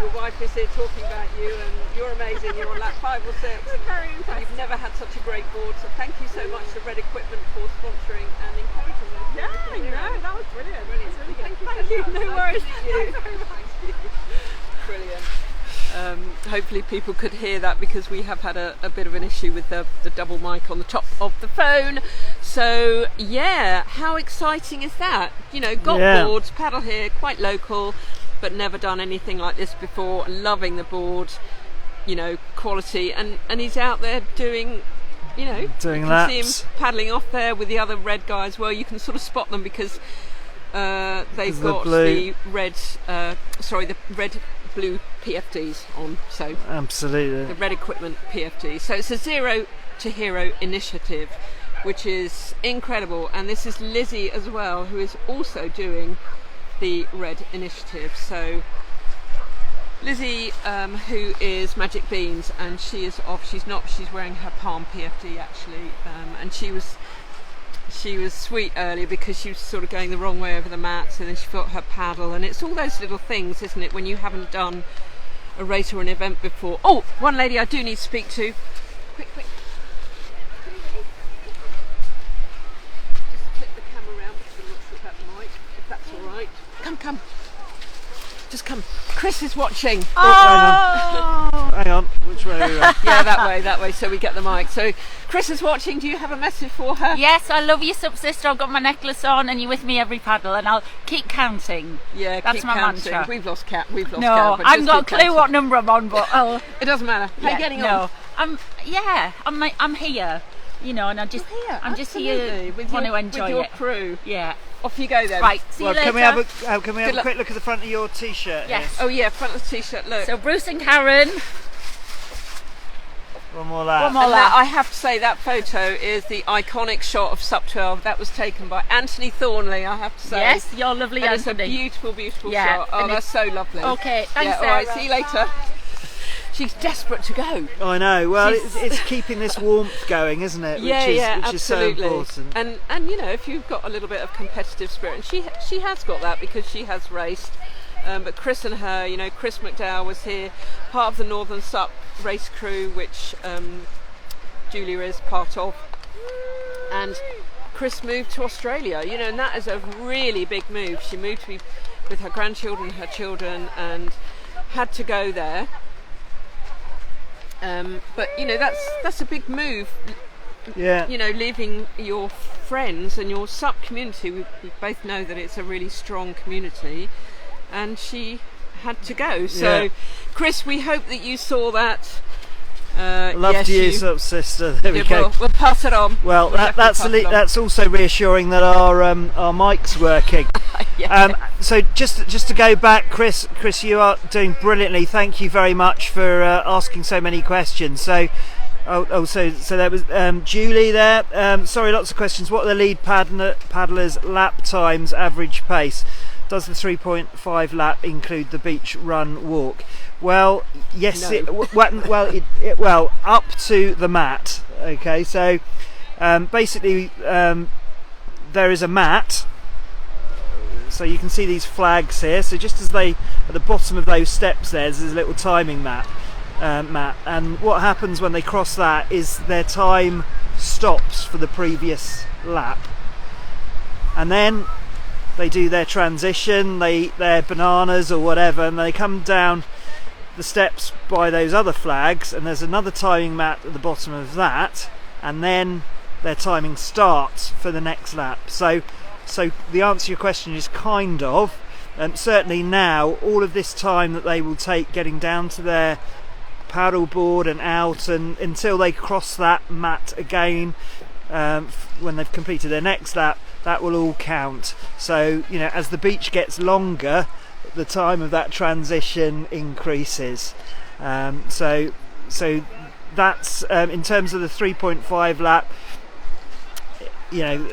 Your wife is here talking about you, and you're amazing. You're on lap 5 or 6. We're very And impressed. you've never had such a great board, so thank you so much to Red Equipment for sponsoring and encouraging us. Yeah, that was brilliant. Brilliant. That's really good. Thank you so much. No Nice worries. to meet you. Thanks very much. Brilliant. Hopefully people could hear that, because we have had a bit of an issue with the double mic on the top of the phone. So yeah, how exciting is that? Got boards, paddle here, quite local, but never done anything like this before. Loving the board, quality, and he's out there doing Doing you can laps. see him paddling off there with the other red guys. Well, you can sort of spot them because they've got the red blue PFDs on, so Absolutely. the Red Equipment PFD. So it's a Zero to Hero initiative, which is incredible. And this is Lizzie as well, who is also doing the Red Initiative. So Lizzie, who is Magic Beans, and she is off. She's wearing her Palm PFD actually, and she was sweet earlier because she was sort of going the wrong way over the mats, and then she got her paddle, and it's all those little things, isn't it, when you haven't done a race or an event before. Oh, one lady I do need to speak to. Quick. Just flip the camera around because I'm not sure about the mic, if that's all right. Come. Just come. Chris is watching. Hang on. Which way are we going? Yeah, that way, so we get the mic. So Chris is watching. Do you have a message for her? Yes, I love you, Sup Sister. I've got my necklace on and you're with me every paddle, and I'll keep counting. Yeah, That's keep my counting. mantra. We've lost count. But I haven't just got a keep clue counting. what number I'm on, but It doesn't matter. How are you getting on? I'm here. And I'm just here. with Want your, to enjoy with your it. crew. Yeah. Off you go then. Right. See Well, you later. can we have Good a luck. quick look at the front of your t-shirt? Yes. Oh yeah, front of the t-shirt. Look. So Bruce and Karen. Here? One more lap. One more And lap. I have to say that photo is the iconic shot of SUP 12. That was taken by Anthony Thornley, I have to say. Yes, you're lovely, and it's a Anthony. beautiful Yeah, shot. Oh, and that's so lovely. Okay, thanks, Yeah, all right, Sarah. see you later. she's desperate to go. I know. Well, She's- it's keeping this warmth going, isn't it? Yeah, Which is so absolutely. important. And you know, if you've got a little bit of competitive spirit, and she has got that because she has raced. But Chris and her, you know, Chris McDowell was here, part of the Northern SUP race crew, which Julia is part of, and Chris moved to Australia, you know, and that is a really big move. She moved to be with her grandchildren, her children, and had to go there. But you know, that's a big move. Yeah. You know, leaving your friends and your SUP community. We both know that it's a really strong community, and she had to go. So, Yeah. Chris, we hope that you saw that. Love yes, to you, SUP sister. There we Yeah, go. we'll pass it on. Well, We'll definitely pass it on. that's also reassuring that our mic's working. Yeah. So just to go back, Chris, you are doing brilliantly. Thank you very much for asking so many questions. So, so there was Julie there. Sorry, lots of questions. What are the lead paddlers' lap times, average pace? Does the 3.5 lap include the beach run walk? Well, yes. No. Well, up to the mat. Okay, so basically there is a mat. So you can see these flags here. So just as they at the bottom of those steps, there's a little timing mat. And what happens when they cross that is their time stops for the previous lap, and then they do their transition, their bananas or whatever, and they come down the steps by those other flags, and there's another timing mat at the bottom of that, and then their timing starts for the next lap. So the answer to your question is kind of, certainly now, all of this time that they will take getting down to their paddle board and out, and until they cross that mat again, when they've completed their next lap, that will all count. So, you know, as the beach gets longer, the time of that transition increases. So that's in terms of the 3.5 lap, you know,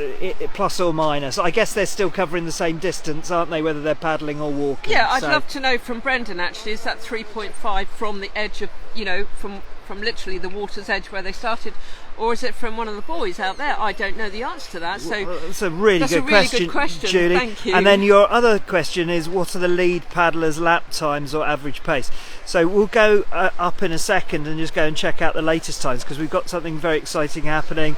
plus or minus. I guess they're still covering the same distance, aren't they, whether they're paddling or walking? Yeah, I'd So- love to know from Brendan actually, is that 3.5 from the edge of, you know, from literally the water's edge where they started, or is it from one of the boys out there? I don't know the answer to that. So Well, that's a really that's good a really question, good question. Julie. Thank you. And then your other question is, what are the lead paddlers' lap times or average pace? So we'll go up in a second and just go and check out the latest times, because we've got something very exciting happening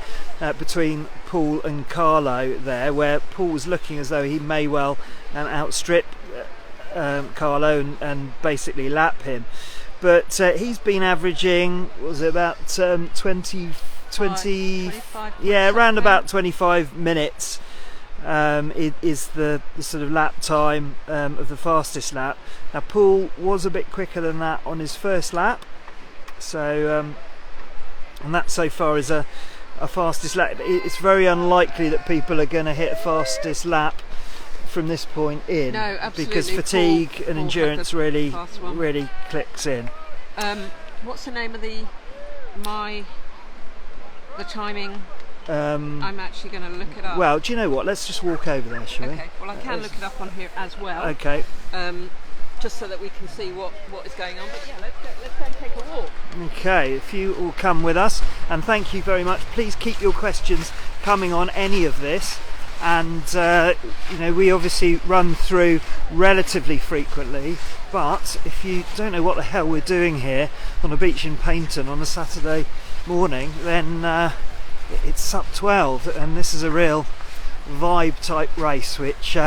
between Paul and Carlo there, where Paul was looking as though he may well outstrip Carlo and basically lap him. But he's been averaging, what was it, about 20, 25, yeah, around something. about 25 minutes is the sort of lap time of the fastest lap. Now Paul was a bit quicker than that on his first lap, so and that so far is a fastest lap. It's very unlikely that people are going to hit a fastest lap from this point in, No, absolutely. because fatigue Paul and had endurance the really fast one. really clicks in. What's the name of the timing? I'm actually going to look it up. Well, do you know what? Let's just walk over there, shall we? Okay. Well, I can look it up on here as well. Okay. Just so that we can see what is going on. But yeah, let's go and take a walk. Okay, if you all come with us, and thank you very much. Please keep your questions coming on any of this, and you know, we obviously run through relatively frequently, but if you don't know what the hell we're doing here on a beach in Paynton on a Saturday morning, then it's SUP 12, and this is a real vibe type race which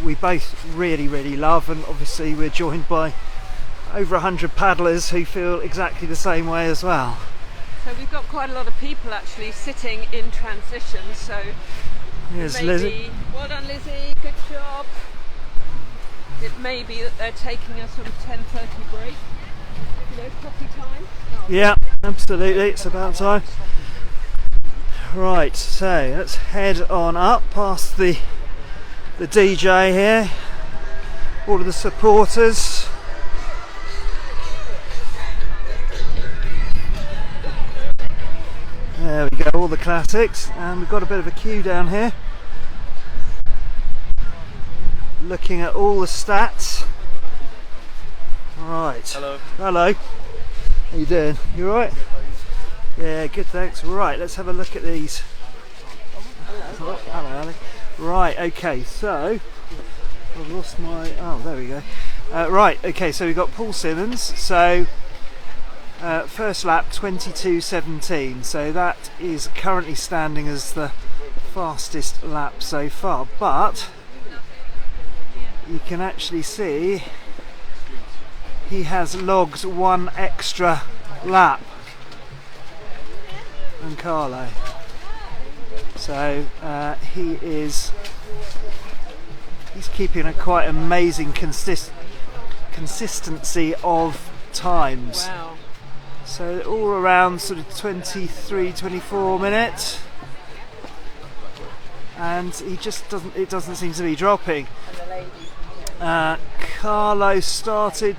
we both really love, and obviously we're joined by over 100 paddlers who feel exactly the same way as well. So we've got quite a lot of people actually sitting in transition. So Here's maybe, Lizzie. well done, Lizzie. Good job. It may be that they're taking a sort of 10:30 break. You know, coffee time. Yeah, absolutely, it's about time. Right, so let's head on up past the DJ here, all of the supporters. There we go, all the classics, and we've got a bit of a queue down here, looking at all the stats. Right. Hello. Hello. How you doing? You alright? Yeah, good, thanks. Right, let's have a look at these. Hello, Ali. Right, okay, so I've lost my. Oh, there we go. Right, okay, so we've got Paul Simmons. So first lap 22:17. So that is currently standing as the fastest lap so far. But you can actually see he has logged one extra lap than Carlo. So he's keeping a quite amazing consistency of times. Wow. So all around sort of 23-24 minutes, and he just doesn't seem to be dropping. Carlo started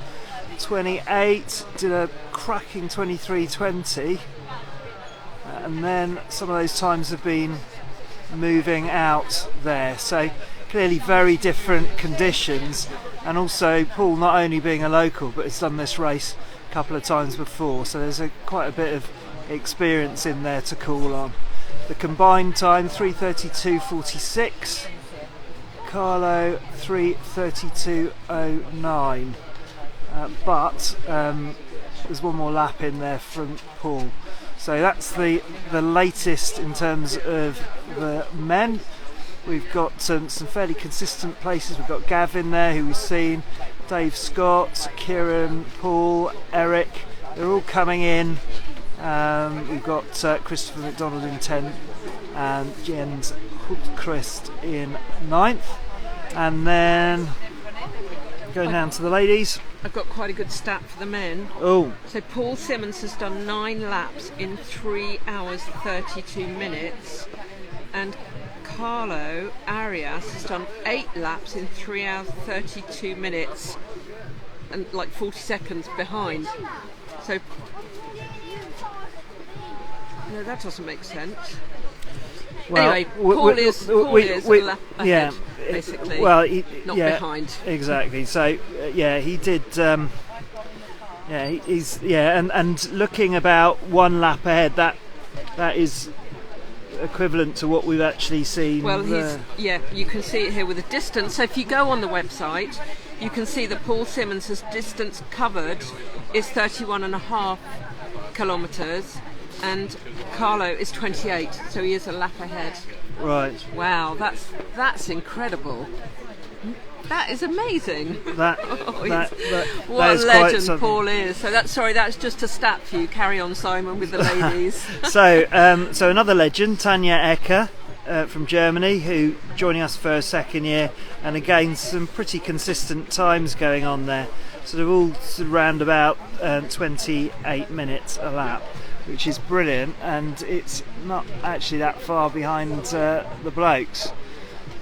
28, did a cracking 23:20, and then some of those times have been moving out there. So clearly very different conditions, and also Paul not only being a local but has done this race a couple of times before, so there's quite a bit of experience in there to call on. The combined time 3:32:46, Carlo 3:32:09, but there's one more lap in there from Paul. So that's the latest in terms of the men. We've got some fairly consistent places. We've got Gavin there, who we've seen, Dave Scott, Kieran, Paul, Eric. They're all coming in. We've got Christopher McDonald in 10th and Jens Hultqvist in 9th. And then going down to the ladies. I've got quite a good stat for the men. Oh, So Paul Simmons has done 9 laps in 3 hours 32 minutes, and Carlo Arias has done 8 laps in 3 hours 32 minutes and like 40 seconds behind. So no, that doesn't make sense. well, Anyway, Paul is a lap ahead, yeah, basically. well, not yeah, behind. Exactly. So yeah, he did. He's and looking about one lap ahead. That is equivalent to what we've actually seen. Well, you can see it here with the distance. So if you go on the website, you can see that Paul Simmons' distance covered is 31.5 kilometres, and Carlo is 28, so he is a lap ahead. Right. Wow, that's incredible. That is amazing. That What is a quite legend something. Paul is. So that's just a stat for you. Carry on, Simon, with the ladies. So another legend, Tanja Ecker from Germany, who joining us for her second year, and again some pretty consistent times going on there. Sort of all round about 28 minutes a lap, which is brilliant, and it's not actually that far behind the blokes.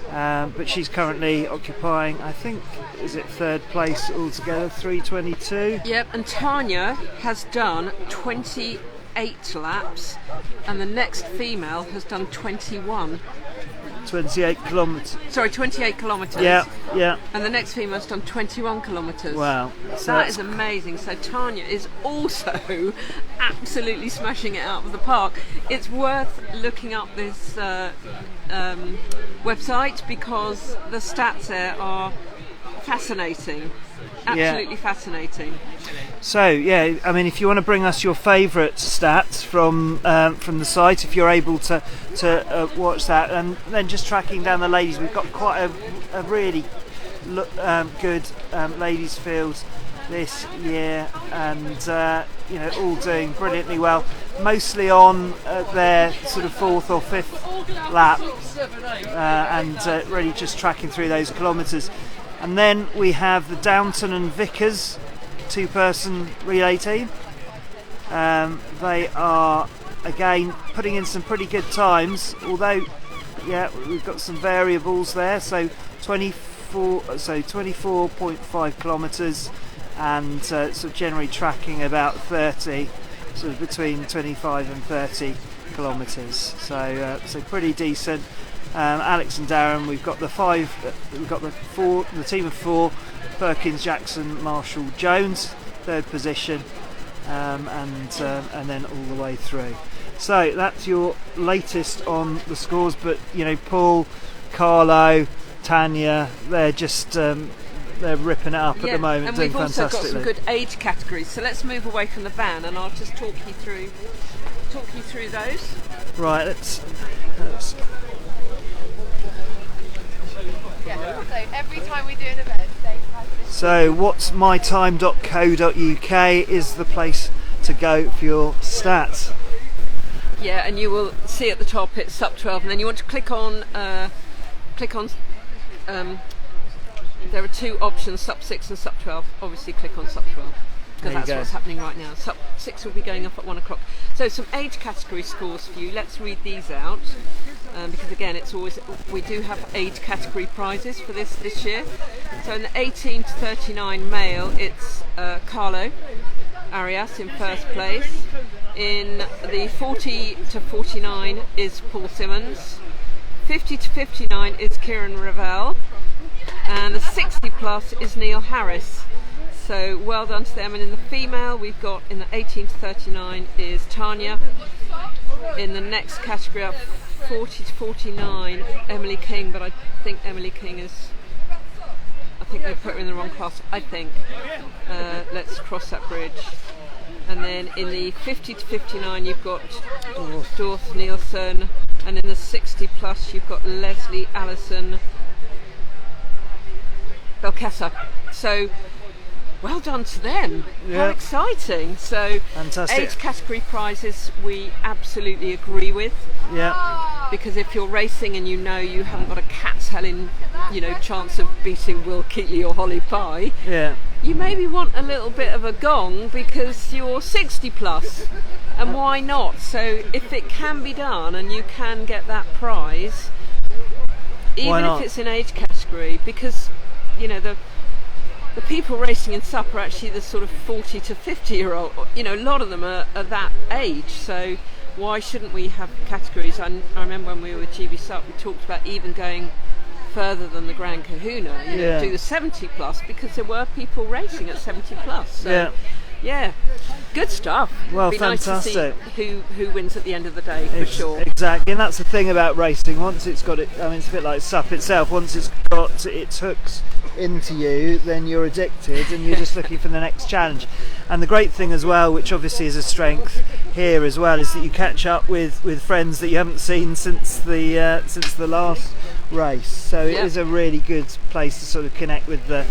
But she's currently occupying, I think, is it 3rd place altogether, 3:22. Yep, and Tanya has done 28 laps, and the next female has done 21. 28 kilometres. Sorry, 28 kilometres. Yeah. And the next female's done 21 kilometres. Wow. So That is amazing. So Tanya is also absolutely smashing it out of the park. It's worth looking up this website because the stats there are fascinating. Absolutely fascinating. So yeah, I mean, if you want to bring us your favourite stats from the site, if you're able to watch that, and then just tracking down the ladies, we've got quite a really good ladies field this year, and all doing brilliantly well, mostly on their sort of 4th or 5th lap, and really just tracking through those kilometres. And then we have the Downton and Vickers 2-person relay team. They are again putting in some pretty good times, although we've got some variables there. So 24.5 kilometres, and sort of generally tracking about 30, sort of between 25 and 30 kilometres. So pretty decent. Alex and Darren, we've got the team of 4: Perkins, Jackson, Marshall, Jones, 3rd position. and then all the way through. So that's your latest on the scores, but Paul, Carlo, Tanya, they're just they're ripping it up at the moment, and doing we've also got fantastically. some good age categories. So let's move away from the van, and I'll just talk you through those. Right, let's Yeah, so every time we do an event, Dave has this. So whatsmytime.co.uk is the place to go for your stats. Yeah, and you will see at the top it's SUP 12, and then you want to click on. There are two options, SUP 6 and SUP 12. Obviously, click on SUP 12 because that's what's happening right now. SUP 6 will be going up at 1 o'clock. So some age category scores for you. Let's read these out because again, it's always we do have age category prizes for this year. So in the 18 to 39 male, it's Carlo Arias in first place. In the 40 to 49 is Paul Simmons. 50 to 59 is Kieran Ravel. And the 60 plus is Neil Harris. So well done to them. And in the female, we've got in the 18 to 39 is Tanya. In the next category up 40 to 49, Emily King, but I think Emily King is, I think they put her in the wrong class, I think. Let's cross that bridge. And then in the 50 to 59 you've got Dorth Nielsen, and in the 60 plus you've got Leslie Allison Belkessa. So well done to them. How exciting. So fantastic. Age category prizes we absolutely agree with. Yeah. Because if you're racing and you haven't got a cat's hell chance of beating Will Keatley or Holly Pye, you maybe want a little bit of a gong because you're 60 plus, and why not? So if it can be done and you can get that prize, even if it's in age category, because the people racing in SUP are actually the sort of 40 to 50 year old, a lot of them are that age, so why shouldn't we have categories? I remember when we were with GB SUP, we talked about even going further than the Grand Kahuna, do the 70 plus, because there were people racing at 70 plus. So, good stuff. Well, Be fantastic. Nice to see who wins at the end of the day, for sure. Exactly, and that's the thing about racing. Once it's got it, it's a bit like SUP itself. Once it's got its hooks into you, then you're addicted, and you're just looking for the next challenge. And the great thing as well, which obviously is a strength here as well, is that you catch up with friends that you haven't seen since the last race. So it is a really good place to sort of connect with the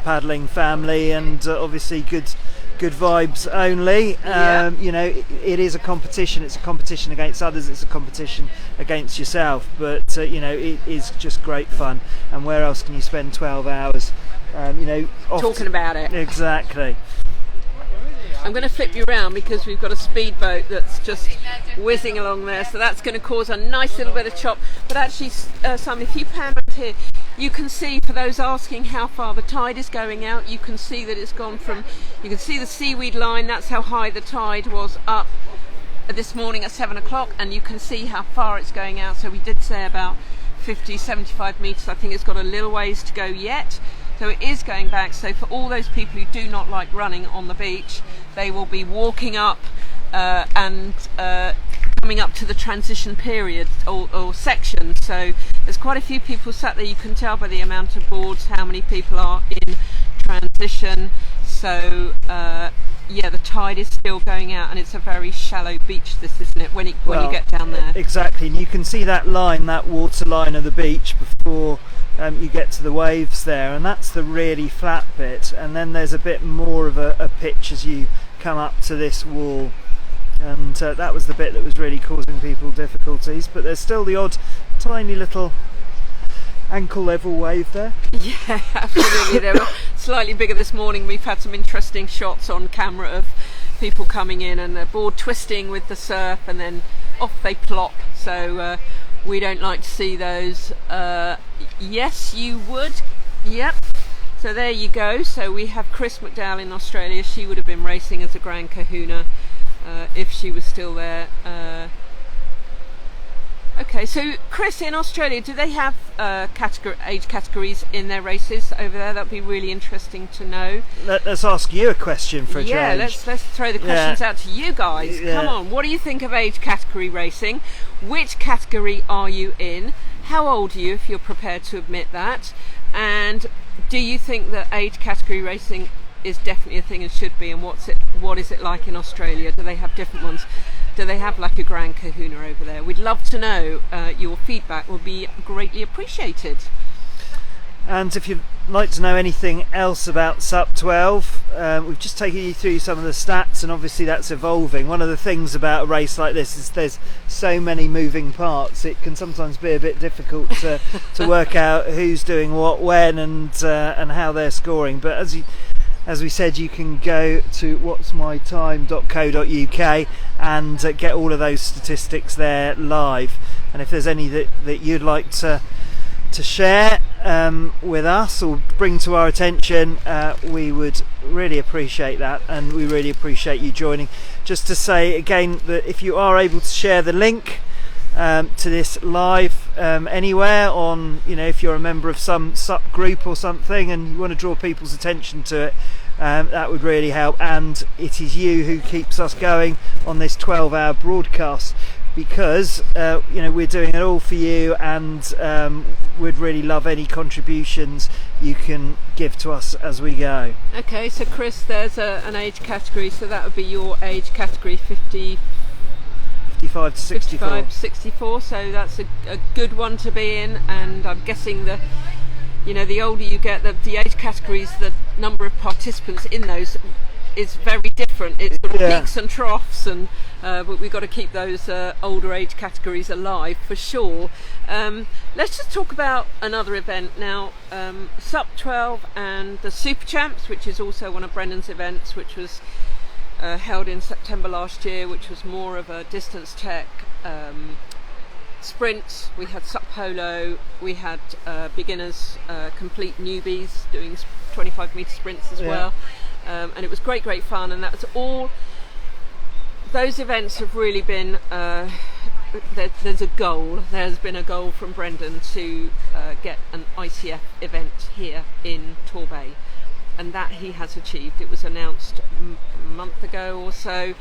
paddling family, and obviously good vibes only. It is a competition. It's a competition against others. It's a competition against yourself. But it is just great fun. And where else can you spend 12 hours? Talking about it. Exactly. I'm going to flip you around because we've got a speedboat that's just whizzing along there, so that's going to cause a nice little bit of chop. But actually, Simon, if you pan around here, you can see, for those asking how far the tide is going out, you can see that it's gone from, you can see the seaweed line, that's how high the tide was up this morning at 7 o'clock, and you can see how far it's going out. So we did say about 50, 75 metres. I think it's got a little ways to go yet. So it is going back. So for all those people who do not like running on the beach, they will be walking up and coming up to the transition period or section. So there's quite a few people sat there. You can tell by the amount of boards how many people are in transition. So the tide is still going out, and it's a very shallow beach, this, isn't it, when you get down there? Exactly, and you can see that line, that water line of the beach before you get to the waves there, and that's the really flat bit, and then there's a bit more of a pitch as you come up to this wall, and that was the bit that was really causing people difficulties. But there's still the odd tiny little ankle level wave there. Yeah, absolutely. They were slightly bigger this morning. We've had some interesting shots on camera of people coming in and the board twisting with the surf, and then off they plop. So we don't like to see those. Yes, you would. Yep. So there you go. So we have Chris McDowell in Australia. She would have been racing as a Grand Kahuna if she was still there. Okay, so Chris, in Australia, do they have age categories in their races over there? That'd be really interesting to know. Let's ask you a question for a Yeah, change. let's throw the questions out to you guys. Yeah. Come on, what do you think of age category racing? Which category are you in? How old are you, if you're prepared to admit that? And do you think that age category racing is definitely a thing and should be? And what is it like in Australia? Do they have different ones? Do they have like a Grand Kahuna over there? We'd love to know. Your feedback will be greatly appreciated. And if you'd like to know anything else about SUP 12, we've just taken you through some of the stats, and obviously that's evolving. One of the things about a race like this is there's so many moving parts. It can sometimes be a bit difficult to work out who's doing what, when, and how they're scoring. But as we said, you can go to whatsmytime.co.uk and get all of those statistics there live. And if there's any that you'd like to share with us or bring to our attention, we would really appreciate that, and we really appreciate you joining. Just to say again that if you are able to share the link to this live anywhere on, if you're a member of some SUP group or something and you want to draw people's attention to it, that would really help. And it is you who keeps us going on this 12-hour broadcast, because we're doing it all for you, and we'd really love any contributions you can give to us as we go. Okay, so Chris, there's an age category, so that would be your age category, 55 to 64. 55, 64, so that's a good one to be in. And I'm guessing the older you get, the age categories, the number of participants in those is very different. It's sort of peaks and troughs, and but we've got to keep those older age categories alive for sure. Let's just talk about another event now. SUP 12 and the Super Champs, which is also one of Brendan's events, which was held in September last year, which was more of a distance tech sprints. We had SUP Polo, we had beginners, complete newbies doing 25 metre sprints as well. And it was great fun, and that was all. Those events have really been there's been a goal from Brendan to get an ICF event here in Torbay, and that he has achieved. It was announced a month ago or so,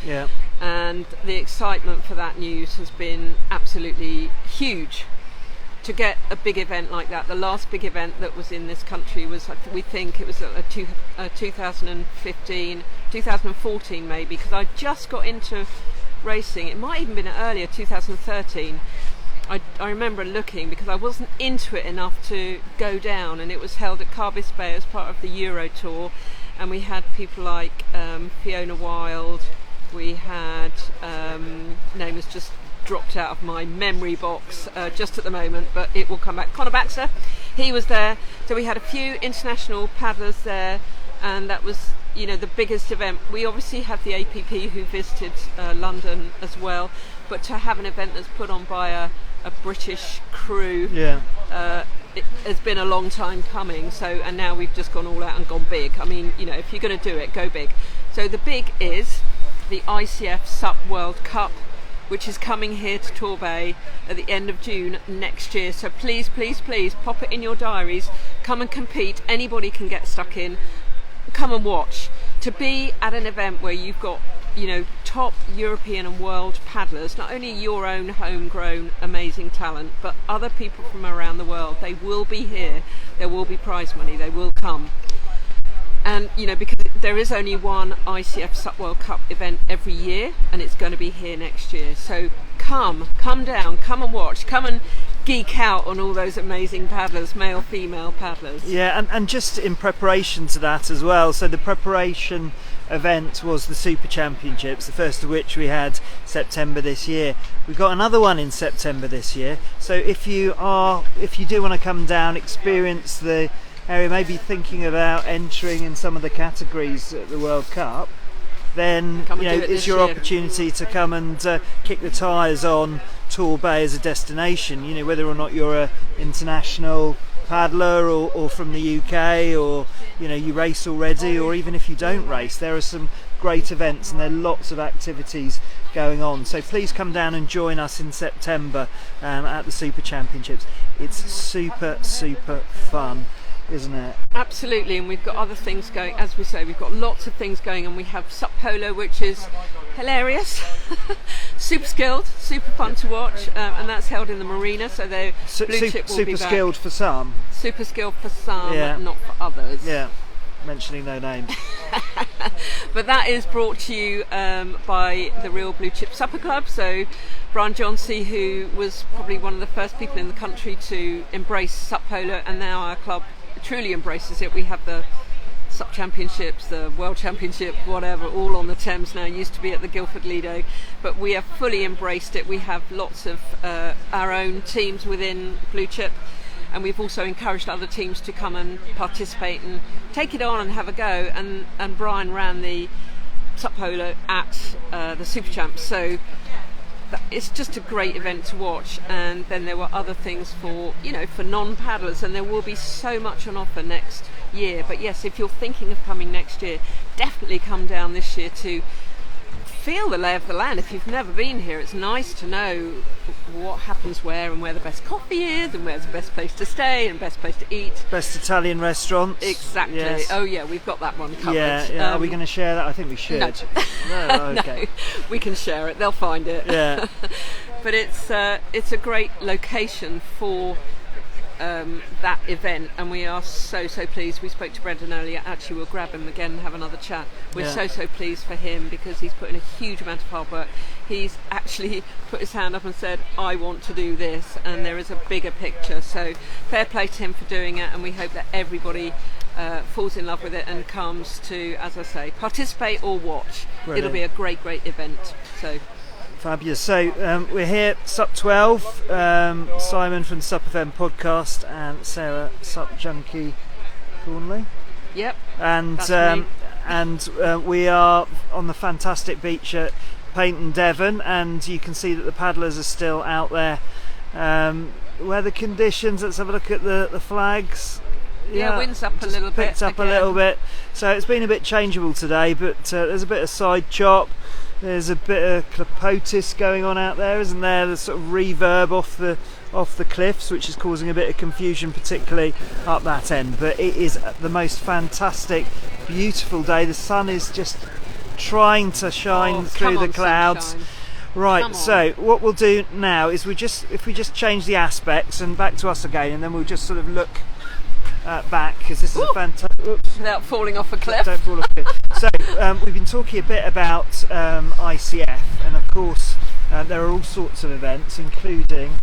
and the excitement for that news has been absolutely huge. To get a big event like that, the last big event that was in this country was, we think it was 2014 maybe, because I just got into racing. It might even been earlier, 2013. I remember looking, because I wasn't into it enough to go down, and it was held at Carbis Bay as part of the Euro Tour, and we had people like Fiona Wilde, we had name has just dropped out of my memory box just at the moment, but it will come back. Conor Baxter, he was there. So we had a few international paddlers there, and that was the biggest event. We obviously have the APP who visited London as well, but to have an event that's put on by a British crew, it has been a long time coming. So, and now we've just gone all out and gone big. I mean, if you're going to do it, go big. So the big is the ICF SUP World Cup, which is coming here to Torbay at the end of June next year. So please pop it in your diaries. Come and compete. Anybody can get stuck in. Come and watch. To be at an event where you've got top European and world paddlers, not only your own homegrown amazing talent, but other people from around the world. They will be here. There will be prize money. They will come. And because there is only one ICF SUP World Cup event every year, and it's going to be here next year. So come down, come and watch, come and geek out on all those amazing paddlers, male, female paddlers. Yeah, and just in preparation to that as well. So the preparation event was the Super Championships, the first of which we had September this year. We've got another one in September this year. So if you do want to come down, experience the area, maybe thinking about entering in some of the categories at the World Cup, then it's your opportunity to come and kick the tyres on Torbay as a destination. Whether or not you're an international paddler or from the UK, or you race already, or even if you don't race, there are some great events, and there are lots of activities going on. So please come down and join us in September at the Super Championships. It's super fun, isn't it? Absolutely, and we've got other things going. As we say, we've got lots of things going, and we have SUP Polo, which is hilarious, super skilled, super fun to watch, and that's held in the marina. So they're Blue Chip will super be back. skilled for some. Super skilled for some, Yeah. not for others. Yeah, mentioning no names. But that is brought to you by the Real Blue Chip Supper Club. So Brian Johnsey, who was probably one of the first people in the country to embrace SUP Polo, and now our club truly embraces it. We have the SUP Championships, the World Championship, whatever, all on the Thames now. Used to be at the Guildford Lido, but we have fully embraced it. We have lots of our own teams within Blue Chip, and we've also encouraged other teams to come and participate and take it on and have a go. And Brian ran the SUP Polo at the Super Champs, so it's just a great event to watch. And then there were other things for non-paddlers, and there will be so much on offer next year. But yes, if you're thinking of coming next year, definitely come down this year to feel the lay of the land. If you've never been here, it's nice to know what happens where, and where the best coffee is, and where's the best place to stay and best place to eat. Best Italian restaurants. Exactly. Yes. Oh yeah, we've got that one covered. Yeah. Are we going to share that? I think we should. No, okay. No, we can share it. They'll find it. Yeah. But it's a great location for that event, and we are so pleased. We spoke to Brendan earlier. Actually, we'll grab him again and have another chat. We're so pleased for him, because he's put in a huge amount of hard work. He's actually put his hand up and said, I want to do this, and there is a bigger picture. So fair play to him for doing it, and we hope that everybody falls in love with it and comes to, as I say, participate or watch. Brilliant. It'll be a great event. So Fabulous. So we're here, SUP 12, Simon from SUP FM podcast, and Sarah, SUPjunkie Thornley. yep, And that's me. we are on the fantastic beach at Paynton, Devon, and you can see that the paddlers are still out there. Weather conditions, let's have a look at the flags. Yeah, wind's up a just little bit picked up a again. little bit, so it's been a bit changeable today, but there's a bit of side chop, there's a bit of clapotis going on out there, isn't there? There's sort of reverb off the cliffs, which is causing a bit of confusion, particularly up that end. But it is the most fantastic, beautiful day. The sun is just trying to shine through the clouds. Sunshine. Right, Come on. so what we'll do now is if we just change the aspects and back to us again, and then we'll just sort of look back, because this is a fantastic. Without falling off a cliff. Don't fall off it. So we've been talking a bit about ICF, and of course there are all sorts of events, including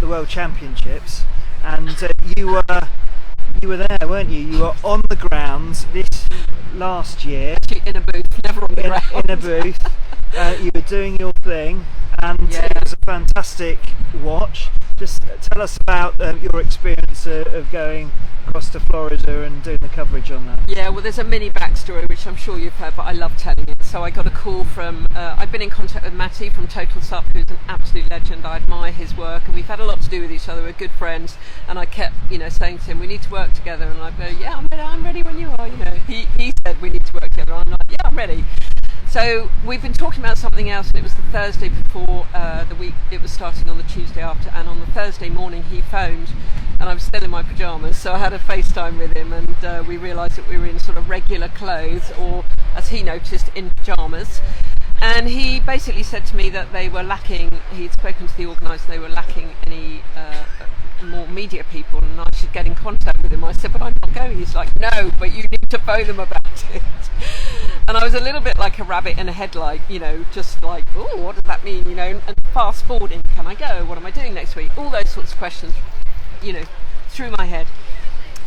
the World Championships, and you were there, weren't you? You were on the ground this last year In a booth, never on the ground. in a booth. You were doing your thing, and Yeah. it was a fantastic watch. Just tell us about your experience of going across to Florida and doing the coverage on that. Yeah, well, there's a mini backstory which I'm sure you've heard, but I love telling it. So I got a call from, I've been in contact with Matty from Total SUP, who's an absolute legend. I admire his work, and we've had a lot to do with each other. We're good friends, and I kept, saying to him, we need to work together. And I go, yeah, I'm ready when you are. He said we need to work together. I'm like, yeah, I'm ready. So we've been talking about something else, and it was the Thursday before the week. It was starting on the Tuesday after, and on the Thursday morning he phoned, and I was still in my pyjamas, so I had a FaceTime with him, and we realised that we were in sort of regular clothes, or as he noticed, in pyjamas. And he basically said to me that they were lacking, he'd spoken to the organiser, they were lacking any more media people, and I should get in contact with him. I said, but I'm not going. He's like, no, but you need to phone them about it. And I was a little bit like a rabbit in a headlight, just like, oh, what does that mean? And fast forwarding, can I go? What am I doing next week? All those sorts of questions, through my head.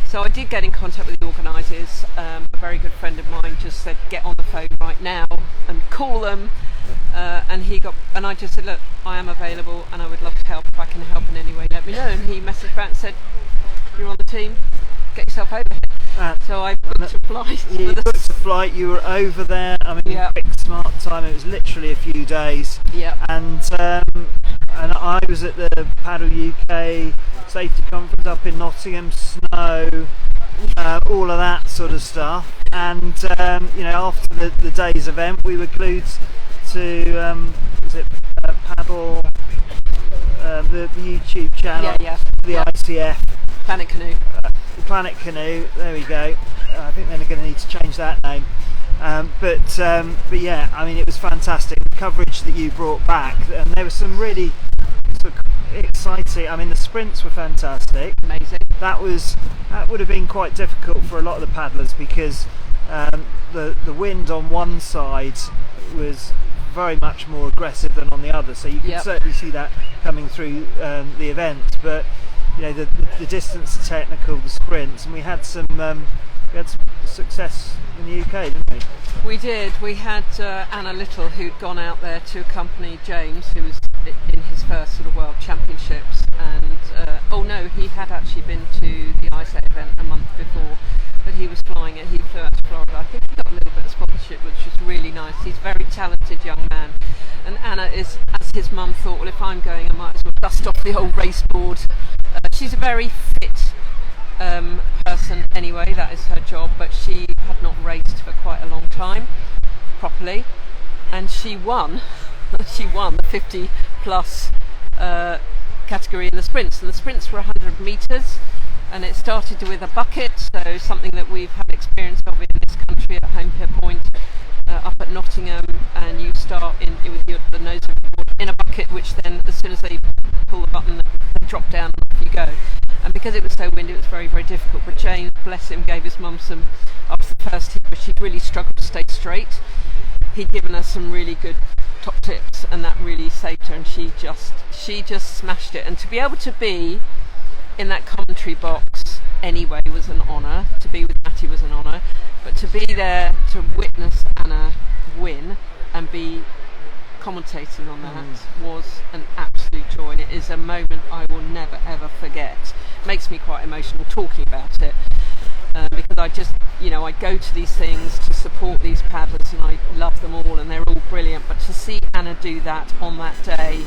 So I did get in contact with the organisers. A very good friend of mine just said, get on the phone right now and call them. And I just said, look, I am available and I would love to help. If I can help in any way, let me know. And he messaged back and said, you're on the team, get yourself over here. So I booked a flight. You booked a flight, you were over there, Yeah. quick, smart time, it was literally a few days. Yeah. And I was at the Paddle UK Safety Conference up in Nottingham, snow, all of that sort of stuff. And after the day's event, we were glued to Paddle, the YouTube channel, the ICF Planet Canoe. Planet Canoe. There we go. I think they're going to need to change that name. But yeah, I mean, it was fantastic, the coverage that you brought back, and there was some really sort of exciting. I mean, the sprints were fantastic. Amazing. That would have been quite difficult for a lot of the paddlers because the wind on one side was very much more aggressive than on the other. So you can certainly see that coming through the event. But the distance, the technical, the sprints, and we had some success in the UK, didn't we? We did. We had Anna Little, who'd gone out there to accompany James, who was in his first sort of World Championships, and he had actually been to the ISA event a month before, but he was flying it. He flew out to Florida. I think he got a little bit of sponsorship, which was really nice. He's a very talented young man, and Anna is, as his mum thought, well, if I'm going, I might as well dust off the old race board. She's a very fit person anyway, that is her job, but she had not raced for quite a long time properly, and she won the 50 plus category in the sprints, and the sprints were 100 metres, and it started with a bucket, so something that we've had experience of in this country at Home Pier Point up at Nottingham, and you start with the nose of the board in a bucket, which then as soon as they pull the button they drop down and off you go. And because it was so windy, it was very, very difficult. But James, bless him, gave his mum some, after the first heat, where she'd really struggled to stay straight, he'd given her some really good top tips, and that really saved her, and she just smashed it. And to be able to be in that commentary box anyway was an honour. To be with Matty was an honour, but to be there to witness Anna win and be commentating on that was an absolute joy, and it is a moment I will never ever forget. Makes me quite emotional talking about it, because I just, I go to these things to support these paddlers, and I love them all, and they're all brilliant. But to see Anna do that on that day,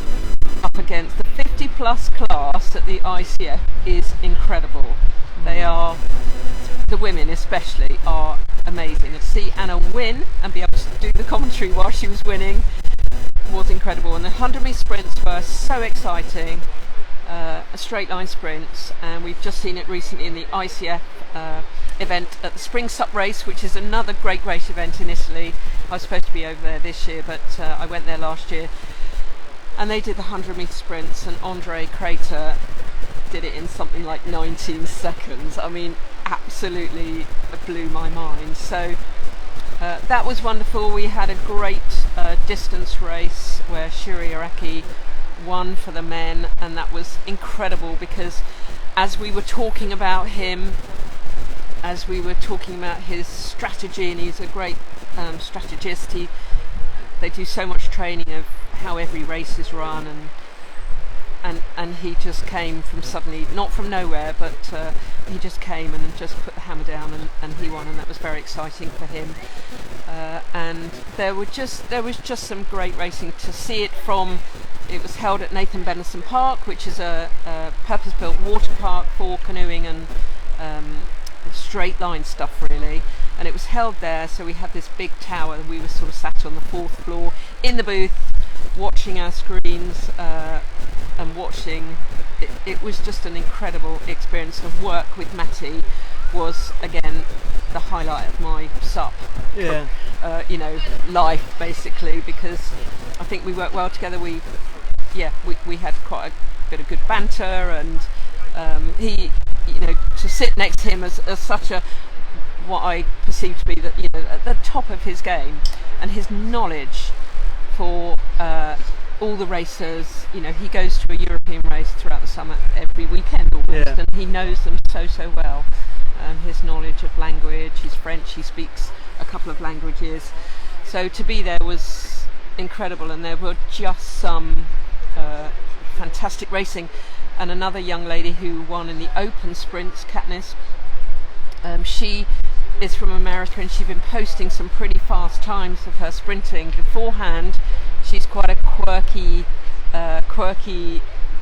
up against the 50 plus class at the ICF, is incredible. They are, the women especially, are amazing. And to see Anna win and be able to do the commentary while she was winning was incredible. And the 100 metre sprints were so exciting. Straight line sprints, and we've just seen it recently in the ICF event at the Spring SUP race, which is another great race event in Italy. I was supposed to be over there this year, but I went there last year, and they did the 100 metre sprints, and Andre Crater did it in something like 19 seconds. I mean, absolutely blew my mind. So that was wonderful. We had a great distance race where Shuri Araki won for the men, and that was incredible, because as we were talking about him, as we were talking about his strategy, and he's a great strategist, they do so much training of how every race is run, and he just came from suddenly, not from nowhere, but he just came and just put the hammer down, and he won, and that was very exciting for him. And there was just some great racing to see it from. It was held at Nathan Benison Park, which is a purpose-built water park for canoeing and straight line stuff really, and it was held there, so we had this big tower, and we were sort of sat on the 4th floor in the booth watching our screens and watching. It was just an incredible experience. To work with Matty was again the highlight of my SUP life, basically, because I think we worked well together. We had quite a bit of good banter, and he, to sit next to him as such a, what I perceive to be that, at the top of his game, and his knowledge for all the racers. He goes to a European race throughout the summer every weekend almost, and he knows them so well. His knowledge of language, he's French, he speaks a couple of languages, so to be there was incredible. And there were just some fantastic racing, and another young lady who won in the open sprints, Katniss, she is from America, and she's been posting some pretty fast times of her sprinting beforehand. She's quite a quirky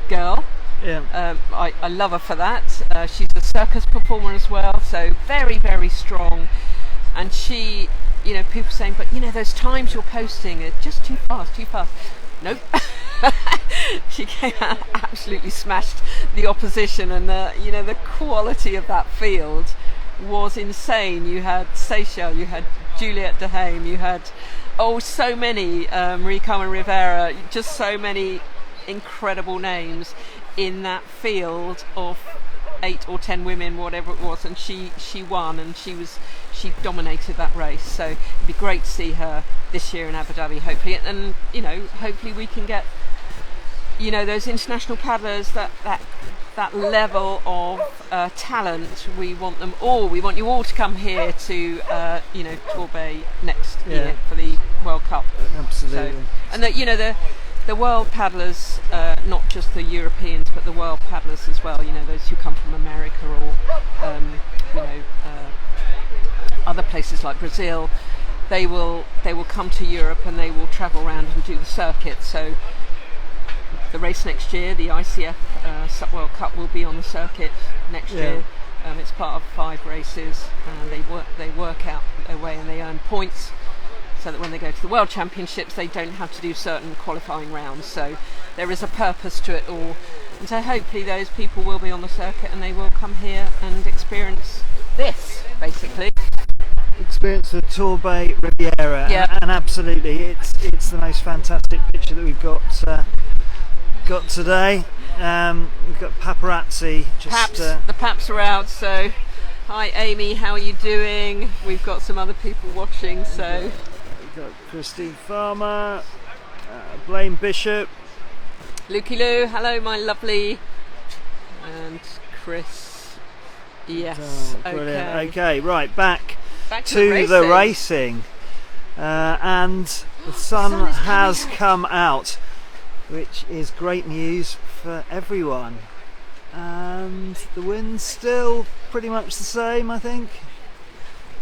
girl, Yeah. I love her for that. She's a circus performer as well, so very, very strong. And she, people saying, but those times you're posting are just too fast. Nope. She came out, absolutely smashed the opposition, and the quality of that field was insane. You had Seychelles, you had Juliette de Haim, you had so many, English Riviera, just so many incredible names in that field of 8 or 10 women, whatever it was, and she won, and she dominated that race. So it'd be great to see her this year in Abu Dhabi, hopefully, and hopefully we can get those international paddlers, that level of talent. We want them all. We want you all to come here to Torbay next year for the World Cup. Absolutely. So, and the world paddlers, not just the Europeans, but the world paddlers as well. Those who come from America or other places like Brazil. They will come to Europe and they will travel around and do the circuit. So the race next year, the ICF SUP World Cup, will be on the circuit next year. It's part of 5 races. They work out their way and they earn points, so that when they go to the World Championships they don't have to do certain qualifying rounds. So there is a purpose to it all, and so hopefully those people will be on the circuit and they will come here and experience this, basically. Experience the Torbay Riviera, and absolutely it's the most fantastic picture that we've got today. We've got paparazzi. The Paps are out, so hi Amy, how are you doing? We've got some other people watching, so we've got Christine Farmer, Blaine Bishop, Lukey Lou, hello my lovely, and Chris. Yes, okay, right, back to the racing. And the sun has come out, which is great news for everyone. And the wind's still pretty much the same, I think.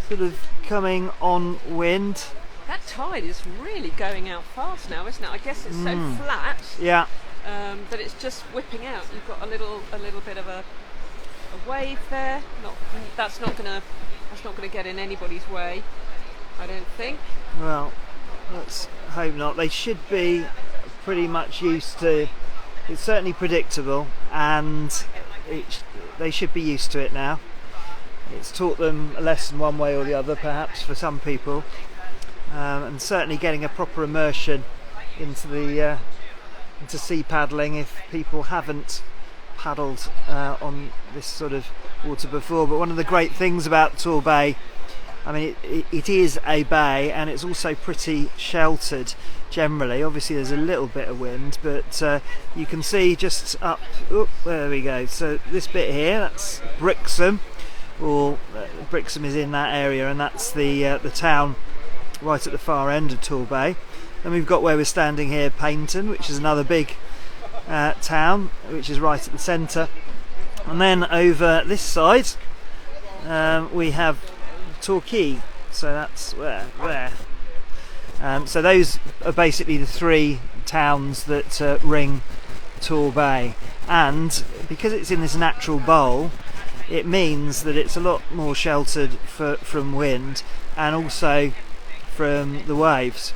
Sort of coming on wind. That tide is really going out fast now, isn't it? I guess it's so flat. Yeah. That it's just whipping out. You've got a little bit of a wave there. That's not gonna get in anybody's way, I don't think. Well, let's hope not. They should be pretty much used to. It's certainly predictable, and they should be used to it now. It's taught them a lesson one way or the other, perhaps for some people, and certainly getting a proper immersion into sea paddling if people haven't paddled on this sort of water before. But one of the great things about Torbay, I mean, it is a bay, and it's also pretty sheltered generally. Obviously there's a little bit of wind, but you can see just up, there we go. So this bit here, that's Brixham, or Brixham is in that area, and that's the town right at the far end of Torbay. Then we've got where we're standing here, Paynton, which is another big town, which is right at the centre. And then over this side we have Torquay, so that's where. So those are basically the 3 towns that ring Torbay, and because it's in this natural bowl, it means that it's a lot more sheltered from wind and also from the waves,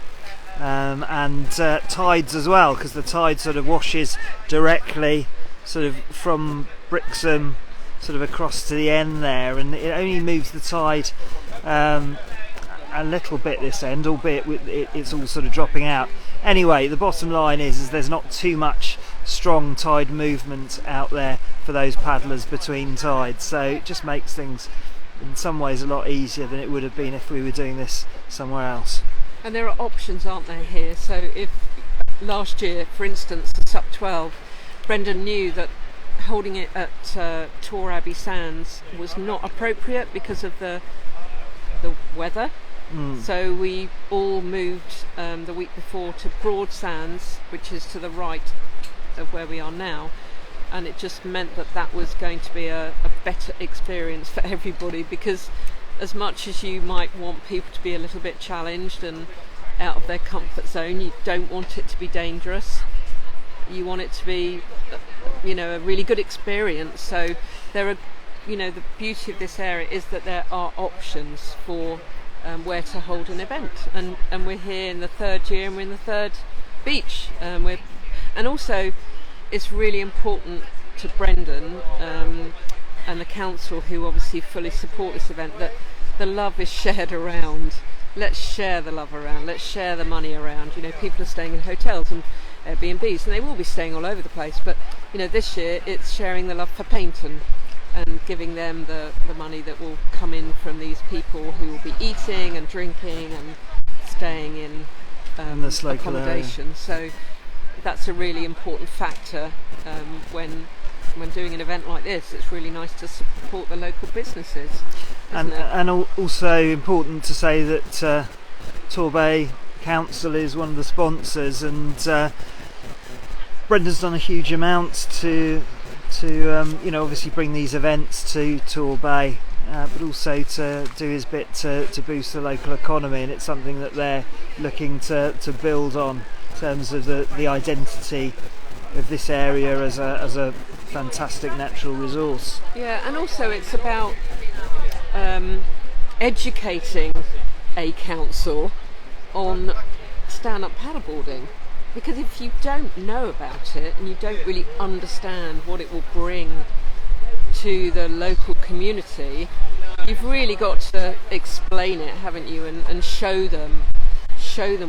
and tides as well, because the tide sort of washes directly sort of from Brixham sort of across to the end there, and it only moves the tide a little bit this end, albeit it's all sort of dropping out. Anyway, the bottom line is there's not too much strong tide movement out there for those paddlers between tides, so it just makes things in some ways a lot easier than it would have been if we were doing this somewhere else. And there are options, aren't there, here? So if last year, for instance, the SUP 12, Brendan knew that holding it at Tor Abbey Sands was not appropriate because of the weather. So we all moved the week before to Broad Sands, which is to the right of where we are now, and it just meant that was going to be a better experience for everybody, because as much as you might want people to be a little bit challenged and out of their comfort zone, you don't want it to be dangerous. You want it to be a really good experience. So there are, the beauty of this area is that there are options for where to hold an event, and we're here in the third year, and we're in the third beach. And also, it's really important to Brendan and the council, who obviously fully support this event, that the love is shared around. Let's share the love around. Let's share the money around. People are staying in hotels and Airbnbs, and they will be staying all over the place. But this year it's sharing the love for Paynton and giving them the money that will come in from these people who will be eating and drinking and staying in this local accommodation. So that's a really important factor when doing an event like this. It's really nice to support the local businesses, and also important to say that Torbay Council is one of the sponsors, and Brendan's done a huge amount to obviously bring these events to Torbay, but also to do his bit to boost the local economy, and it's something that they're looking to build on in terms of the identity of this area as a fantastic natural resource. Yeah, and also it's about educating a council on stand-up paddleboarding, because if you don't know about it and you don't really understand what it will bring to the local community, you've really got to explain it, haven't you, and show them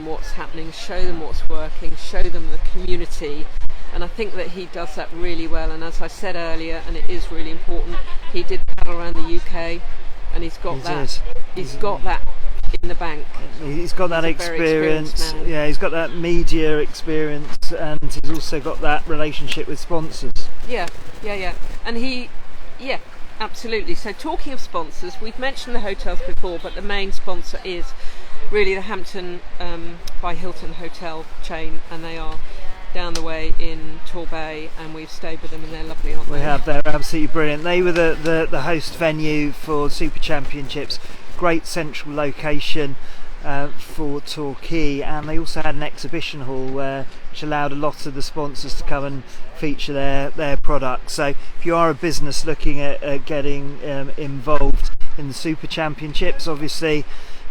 what's happening, show them what's working, show them the community. And I think that he does that really well. And as I said earlier, and it is really important, he did paddle around the UK, and he's got that in the bank. He's got that experience. Yeah, he's got that media experience, and he's also got that relationship with sponsors. Yeah. And absolutely. So talking of sponsors, we've mentioned the hotels before, but the main sponsor is really the Hampton by Hilton hotel chain, and they are down the way in Torbay, and we've stayed with them, and they're lovely, aren't they? We have. They're absolutely brilliant. They were the host venue for Super Championships. Great central location for Torquay, and they also had an exhibition hall which allowed a lot of the sponsors to come and feature their products. So if you are a business looking at getting involved in the Super Championships, obviously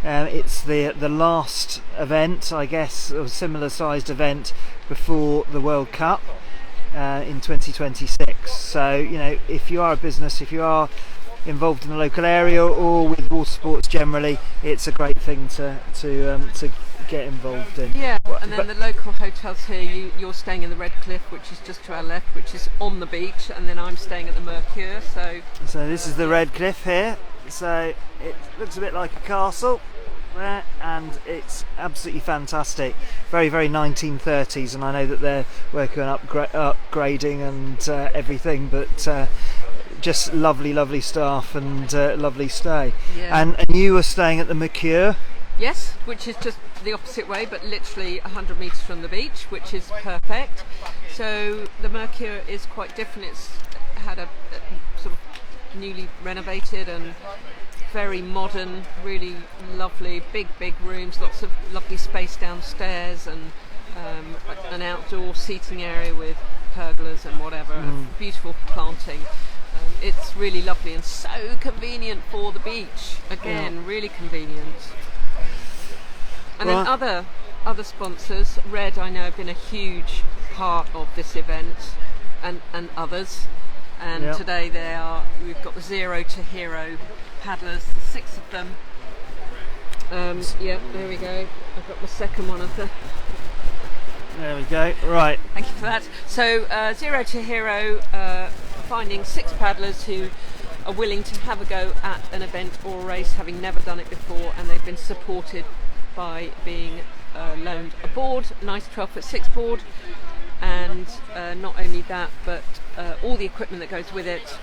it's the last event, I guess, of a similar sized event before the World Cup in 2026. So if you are a business, if you are involved in the local area or with water sports generally, it's a great thing to get involved in. Yeah, and then the local hotels here, you're staying in the Red Cliff, which is just to our left, which is on the beach, and then I'm staying at the Mercure. So this is the Red Cliff here. So it looks a bit like a castle there, and it's absolutely fantastic. Very, very 1930s, and I know that they're working on upgrading and everything, but just lovely staff and lovely stay. Yeah. And you were staying at the Mercure? Yes, which is just the opposite way, but literally 100 metres from the beach, which is perfect. So the Mercure is quite different. It's had a sort of newly renovated and very modern, really lovely, big rooms, lots of lovely space downstairs, and an outdoor seating area with pergolas and whatever, beautiful planting. It's really lovely and so convenient for the beach. Again, really convenient. And then other sponsors, Red, I know, have been a huge part of this event, and others. And today we've got the Zero to Hero paddlers, the 6 of them. There we go. I've got the second one of the. There we go. Right. Thank you for that. So Zero to Hero, finding 6 paddlers who are willing to have a go at an event or a race, having never done it before, and they've been supported by being loaned a board, a nice 12'6" board, and not only that, but all the equipment that goes with it,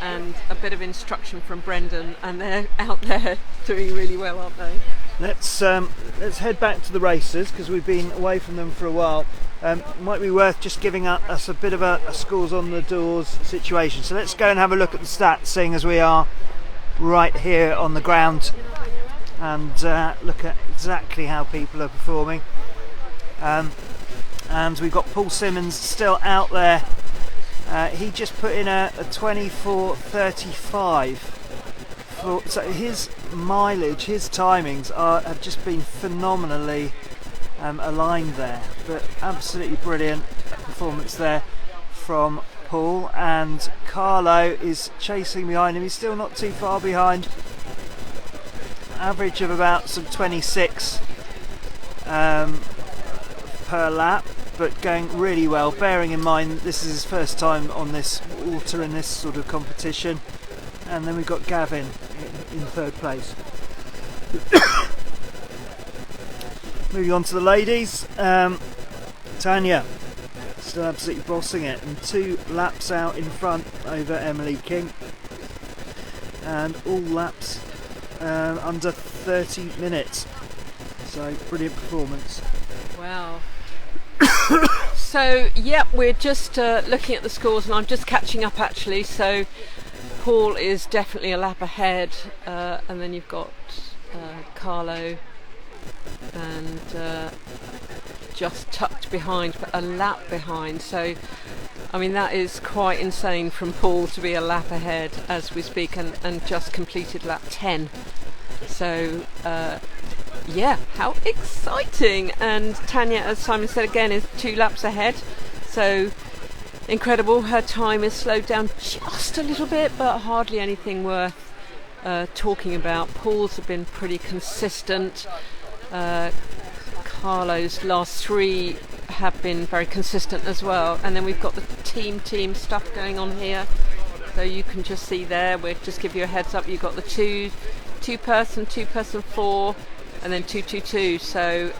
and a bit of instruction from Brendan, and they're out there doing really well, aren't they? Let's head back to the races, because we've been away from them for a while. Might be worth just giving us a bit of a scores on the doors situation. So let's go and have a look at the stats, seeing as we are right here on the ground, and look at exactly how people are performing. And we've got Paul Simmons still out there He just put in a 24:35. So his mileage, his timings have just been phenomenally aligned there. But absolutely brilliant performance there from Paul. And Carlo is chasing behind him. He's still not too far behind. Average of about some 26 per lap, but going really well, bearing in mind this is his first time on this water in this sort of competition. And then we've got Gavin in third place. Moving on to the ladies, Tanya still absolutely bossing it, and 2 laps out in front over Emily King, and all laps under 30 minutes. So brilliant performance. Wow. So yeah, we're just looking at the scores, and I'm just catching up actually. So Paul is definitely a lap ahead, and then you've got Carlo and just tucked behind, but a lap behind. So I mean, that is quite insane from Paul to be a lap ahead as we speak, and just completed lap 10. So yeah, how exciting. And Tanya, as Simon said again, is 2 laps ahead, so incredible. Her time is slowed down just a little bit, but hardly anything worth talking about. Paul's have been pretty consistent. Carlo's last 3 have been very consistent as well. And then we've got the team stuff going on here, so you can just see there, we'll just give you a heads up, you've got the two person 4, and then 2-2-2. So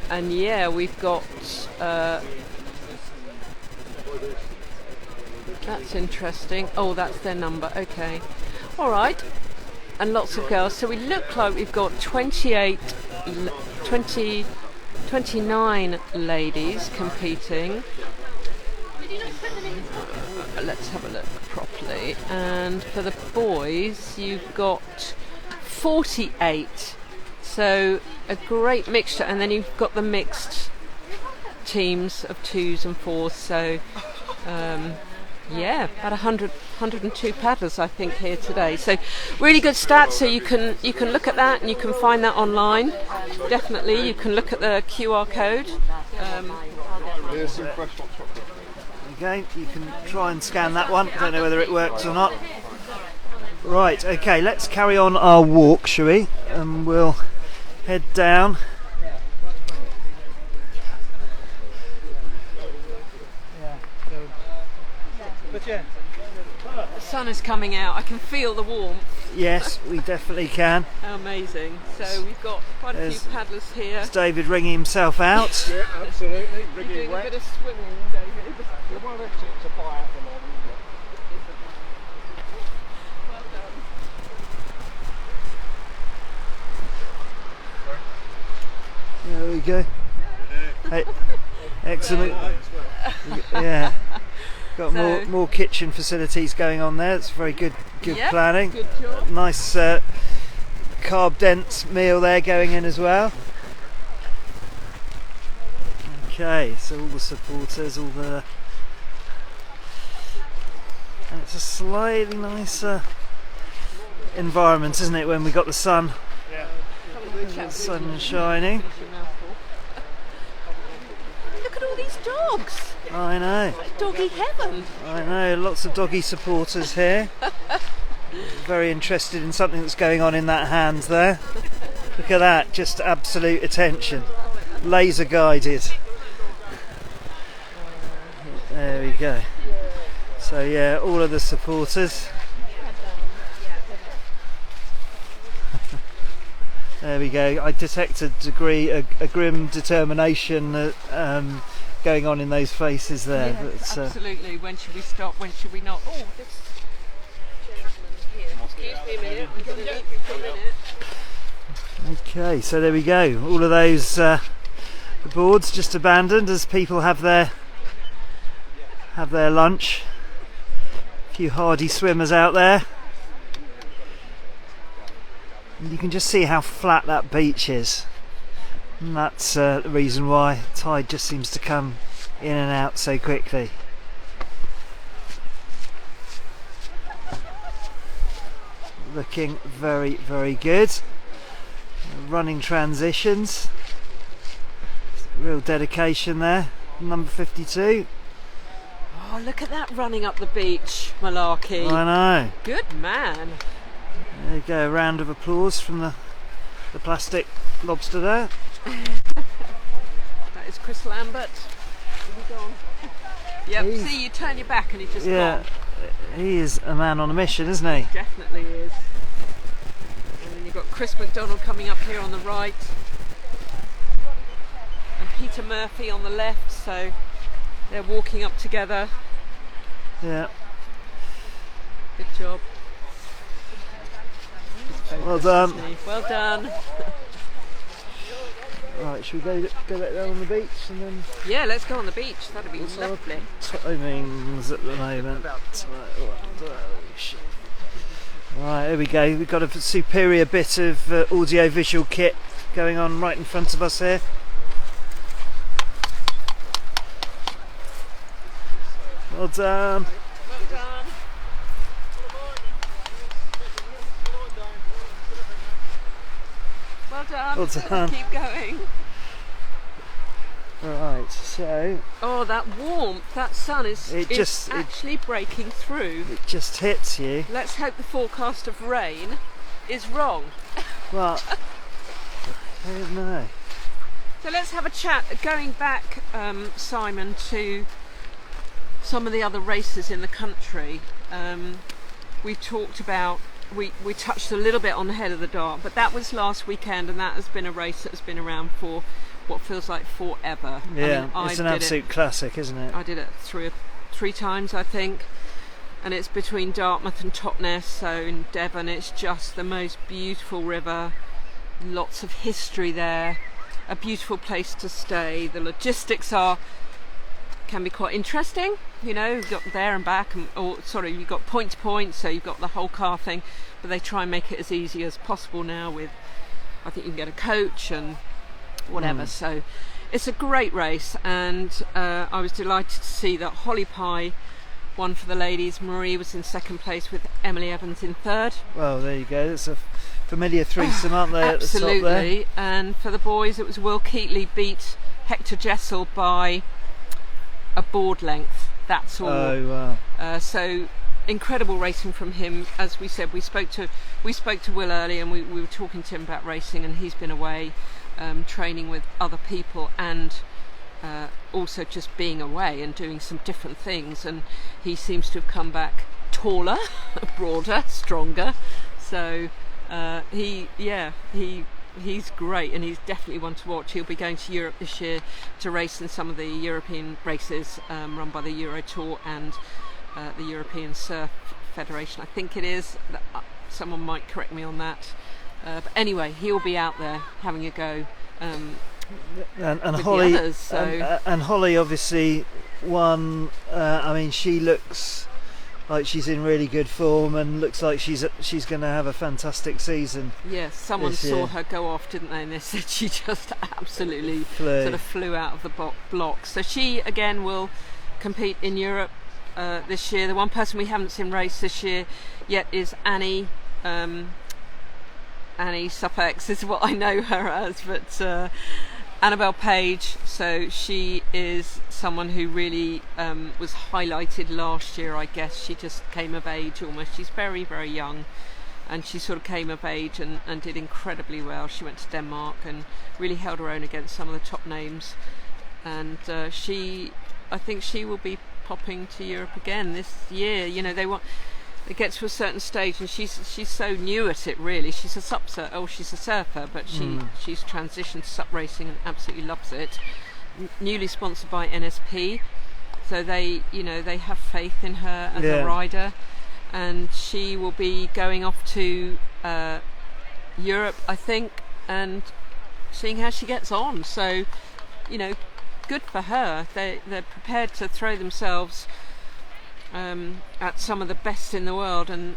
and yeah, we've got that's interesting. Oh, that's their number. Okay, all right. And lots of girls. So we look like we've got 29 ladies competing. Let's have a look properly. And for the boys, you've got 48. So a great mixture. And then you've got the mixed teams of 2s and 4s. So yeah, about 102 paddlers I think here today. So really good stats. So you can look at that, and you can find that online. Definitely, you can look at the QR code. Here's some fresh hot chocolate. Okay, you can try and scan that one. I don't know whether it works or not. Right, okay, let's carry on our walk, shall we? And we'll head down. The sun is coming out. I can feel the warmth. Yes, we definitely can. How amazing. So we've got quite a few paddlers here. There's David wringing himself out. Yeah, absolutely. You're Rigging doing a wet. bit of swimming, David. You want it to buy out the long. There we go. Hey, excellent. Yeah. Got more kitchen facilities going on there. It's very good Yep, planning. good job. Nice carb dense meal there going in as well. Okay, so all the supporters, all the, and it's a slightly nicer environment, isn't it, when we got the sun? The sun shining. Look at all these dogs. I know. Doggy heaven. I know, lots of doggy supporters here. Very interested in something that's going on in that hand there. Look at that, just absolute attention. Laser guided. There we go. So yeah, all of the supporters. There we go. I detect a grim determination going on in those faces there. Yeah, but, absolutely. When should we stop? When should we not? Oh, this gentleman here. Excuse me a minute. I'm going to leave you for a minute. Okay, so there we go. All of those the boards just abandoned as people have their lunch. A few hardy swimmers out there. And you can just see how flat that beach is. And that's the reason why tide just seems to come in and out so quickly. looking very, very good. Running transitions, real dedication there. Number 52. Oh, look at that running up the beach, Malarkey. I know. Good man. There you go, a round of applause from the plastic lobster there. That is Chris Lambert. Is he gone? Yep, He's- see, you turn your back and he's just Yeah, gone. he is a man on a mission, isn't he? Definitely is. And then you've got Chris McDonald coming up here on the right. And Peter Murphy on the left, so they're walking up together. Yeah. Good job. Well done. Well done. Right, should we go back down on the beach and then Yeah, let's go on the beach. That'd be lovely. timings at the moment? Right, here we go. We've got a superior bit of audio-visual kit going on right in front of us here. Well done. Well done. Well done. Well done. Keep going. Right, so Oh, that warmth, that sun is It actually breaking through. it just hits you. Let's hope the forecast of rain is wrong. Well, I don't know. So let's have a chat. Going back, Simon, to some of the other races in the country. We talked about, we touched a little bit on the Head of the Dart, but that was last weekend, and that has been a race that has been around for what feels like forever. Yeah, I mean, it's an I did absolute classic, isn't it? I did it three times, I think, and it's between Dartmouth and Totnes, so in Devon. It's just the most beautiful river, lots of history there, a beautiful place to stay. The logistics can be quite interesting, you know. You've got there and back, you've got point to point, so you've got the whole car thing, but they try and make it as easy as possible now with, I think you can get a coach and whatever. So it's a great race, and I was delighted to see that Holly Pye won for the ladies. Marie was in second place with Emily Evans in third. Well, there you go. It's a familiar threesome, aren't they? At the top there? Absolutely. And for the boys, it was Will Keatley beat Hector Jessel by a board length. That's all. Oh wow. So incredible racing from him. As we said, we spoke to Will early, and we were talking to him about racing, and he's been away training with other people, and also just being away and doing some different things, and he seems to have come back taller, broader, stronger. So he's great, and he's definitely one to watch. He'll be going to Europe this year to race in some of the European races run by the Euro Tour and the European Surf Federation, I think it is. Someone might correct me on that. But anyway, he'll be out there having a go. And with Holly, the others, so. and Holly obviously won. I mean, she looks like she's in really good form, and looks like she's going to have a fantastic season. Yes, someone this saw year. her go off, didn't they? And they said she just absolutely Flew. flew out of the block. So she again will compete in Europe this year. The one person we haven't seen race this year yet is Annie. Annie SUPx is what I know her as, but Annabelle Page. So she is someone who really was highlighted last year, I guess. She just came of age almost. She's very, very young, and she sort of came of age and did incredibly well. She went to Denmark and really held her own against some of the top names, and I think she will be popping to Europe again this year. You know, it gets to a certain stage, and she's so new at it, really. She's a surfer, but she's transitioned to SUP racing and absolutely loves it. Newly sponsored by NSP, so they have faith in her as a rider, and she will be going off to Europe, I think, and seeing how she gets on. So, you know, good for her. They're prepared to throw themselves at some of the best in the world, and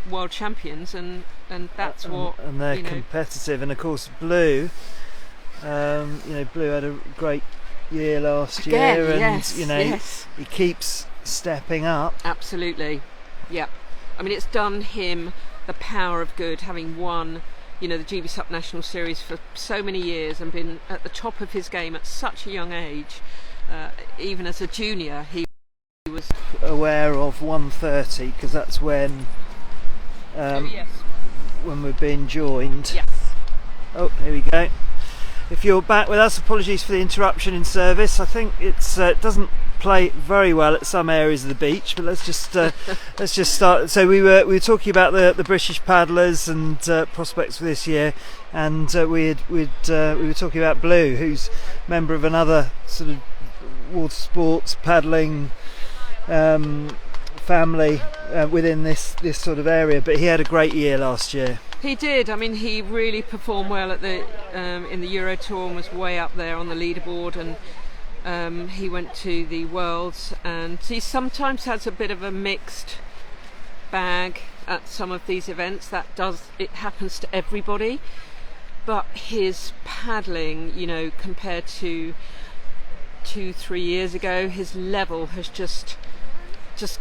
world champions, and that's what. And they're competitive, and of course Blue. Blue had a great year last year, and he keeps stepping up. Absolutely, yeah. I mean, it's done him the power of good, having won, you know, the GB SUP National Series for so many years and been at the top of his game at such a young age. Even as a junior, he was aware of 1:30 because that's when yes. when we're being joined. Yes. Oh, here we go. If you're back with us, apologies for the interruption in service. I think it doesn't play very well at some areas of the beach, but let's just start. So we were talking about the British paddlers and prospects for this year, and we were talking about Blue, who's a member of another sort of water sports paddling family within this sort of area, but he had a great year last year. He did. I mean, he really performed well at the in the Euro Tour and was way up there on the leaderboard, and he went to the Worlds, and he sometimes has a bit of a mixed bag at some of these events. It happens to everybody, but his paddling, you know, compared to 2-3 years ago, his level has just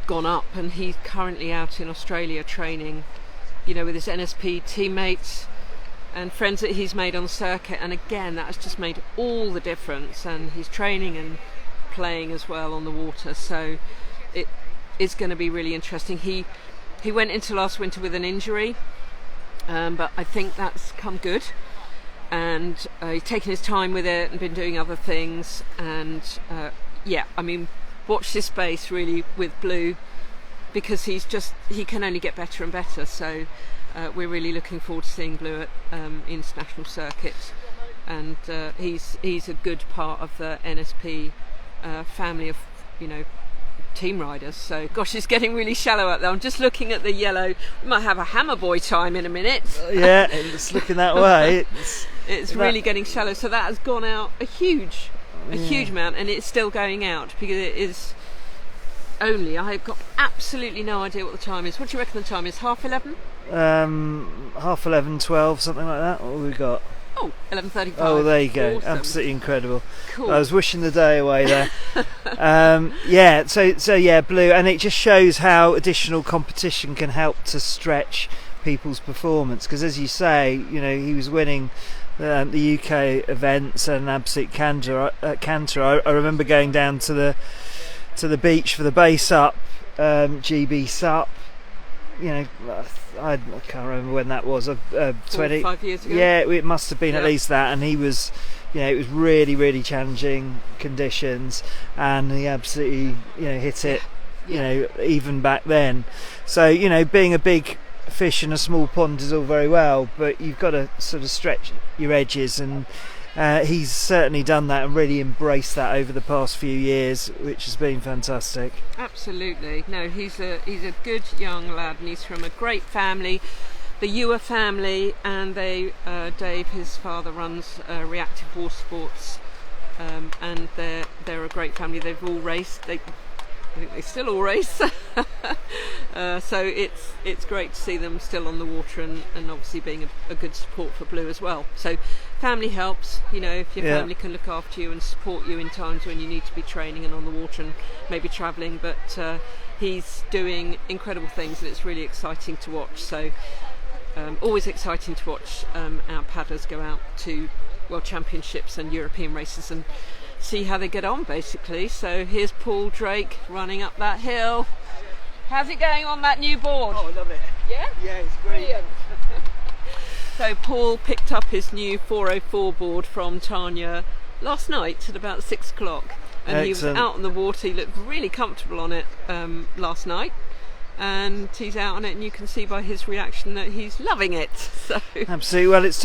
gone up, and he's currently out in Australia training, you know, with his NSP teammates and friends that he's made on the circuit, and again that has just made all the difference, and he's training and playing as well on the water, so it is going to be really interesting. He went into last winter with an injury, but I think that's come good, and he's taken his time with it and been doing other things, and yeah, I mean, watch this space really with Blue, because he can only get better and better, so we're really looking forward to seeing Blue at international circuits, and he's a good part of the NSP family of, you know, team riders. So gosh, it's getting really shallow out there. I'm just looking at the yellow. We might have a hammer boy time in a minute. Yeah, it's looking that way. It's really getting shallow, so that has gone out a huge amount, and it's still going out because it is only, I've got absolutely no idea what the time is. What do you reckon the time is? 11:30? 11:30, 12, something like that. What have we got? Oh, 11:35. Oh, there you go. Awesome. Absolutely incredible. Cool. I was wishing the day away there. Yeah, so yeah, Blue, and it just shows how additional competition can help to stretch people's performance, because as you say, you know, he was winning the UK events and an absolute canter. I remember going down to the beach for the base up GB SUP. You know, I can't remember when that was. 25 years ago. Yeah, it must have been at least that. And he was, you know, it was really, really challenging conditions, and he absolutely, you know, hit it. You know, even back then. So, you know, being a big fish in a small pond is all very well, but you've got to sort of stretch your edges, and he's certainly done that and really embraced that over the past few years, which has been fantastic. Absolutely. No, he's a good young lad, and he's from a great family, the Ewer family, and they Dave, his father, runs Reactive Water Sports, and they're a great family. They've all raced. I think they still all race. So it's great to see them still on the water, and obviously being a good support for Blue as well. So family helps, you know, if your family can look after you and support you in times when you need to be training and on the water and maybe travelling, but he's doing incredible things, and it's really exciting to watch. So always exciting to watch our paddlers go out to World Championships and European races and see how they get on, basically. So here's Paul Drake running up that hill. How's it going on that new board? Oh, I love it. Yeah? Yeah, it's great. Brilliant. So Paul picked up his new 404 board from Tanya last night at about 6 o'clock, and Excellent. He was out on the water. He looked really comfortable on it last night, and he's out on it, and you can see by his reaction that he's loving it. So Absolutely. Well, it's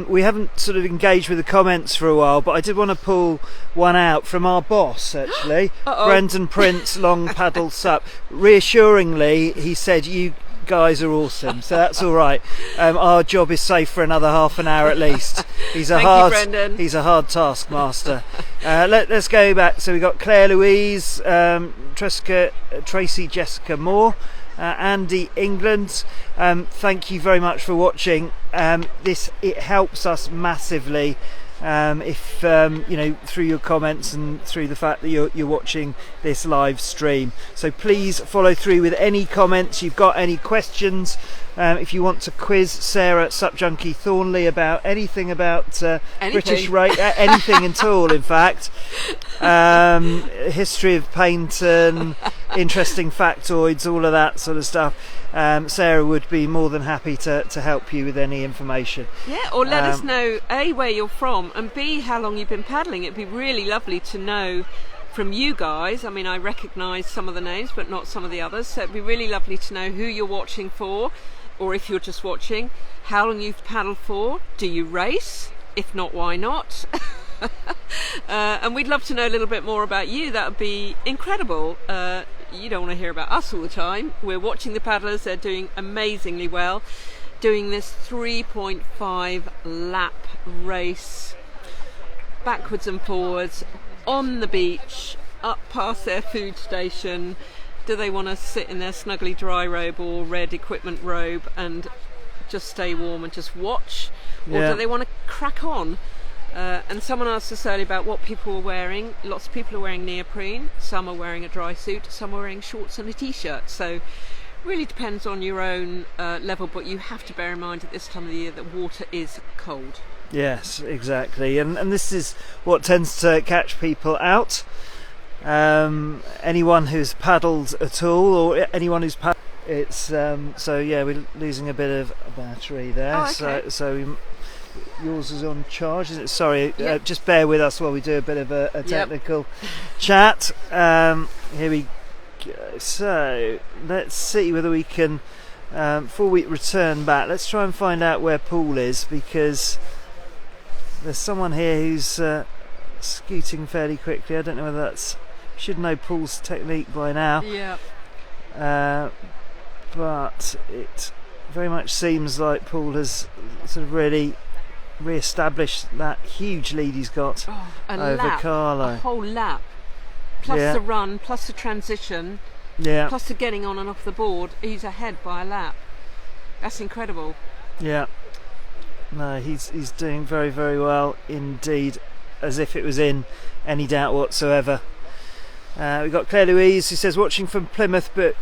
we haven't sort of engaged with the comments for a while, but I did want to pull one out from our boss, actually. Brendan Prince, Long Paddle SUP. Reassuringly, he said, "You guys are awesome," so that's all right. Our job is safe for another half an hour at least. He's a hard taskmaster. Let's go back. So we got Claire Louise, Tracy Jessica Moore, Andy England. Thank you very much for watching. It helps us massively if through your comments and through the fact that you're watching this live stream. So please follow through with any comments you've got, any questions. If you want to quiz Sarah SUPjunkie Thornley about anything about British rate, anything at all, in fact, history of Paynton, interesting factoids, all of that sort of stuff, Sarah would be more than happy to help you with any information. Yeah, or let us know A, where you're from, and B, how long you've been paddling. It'd be really lovely to know from you guys. I mean, I recognise some of the names but not some of the others, so it'd be really lovely to know who you're watching for, or if you're just watching, how long you've paddled for. Do you race? If not, why not? And we'd love to know a little bit more about you. That would be incredible. You don't want to hear about us all the time. We're watching the paddlers. They're doing amazingly well, doing this 3.5 lap race backwards and forwards on the beach, up past their food station. Do they want to sit in their snuggly dry robe or red equipment robe and just stay warm and just watch? Or do they want to crack on? And someone asked us earlier about what people were wearing. Lots of people are wearing neoprene, some are wearing a dry suit, some are wearing shorts and a t-shirt. So really depends on your own level, but you have to bear in mind at this time of the year that water is cold. Yes, exactly. And this is what tends to catch people out. Anyone who's paddled at all, or anyone who's paddled, it's so yeah, we're losing a bit of battery there. Oh, okay. So yours is on charge, is it? Sorry, just bear with us while we do a bit of a technical chat. Here we go. So let's see whether we can, before we return back, let's try and find out where Paul is, because there's someone here who's scooting fairly quickly. I don't know whether that's, should know Paul's technique by now. Yeah. But it very much seems like Paul has sort of really re-established that huge lead he's got over lap, Carlo. a whole lap, plus the run, plus the transition, plus the getting on and off the board. He's ahead by a lap. That's incredible. Yeah. No, he's doing very, very well indeed, as if it was in any doubt whatsoever. We've got Claire Louise, who says, watching from Plymouth, but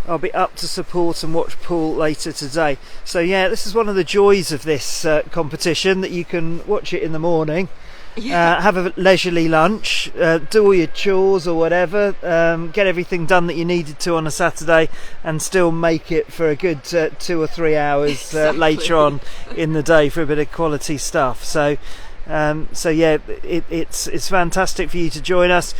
I'll be up to support and watch Paul later today. So yeah, this is one of the joys of this competition, that you can watch it in the morning, have a leisurely lunch, do all your chores or whatever, get everything done that you needed to on a Saturday, and still make it for a good 2 or 3 hours later on in the day for a bit of quality stuff. So yeah, it's fantastic for you to join us.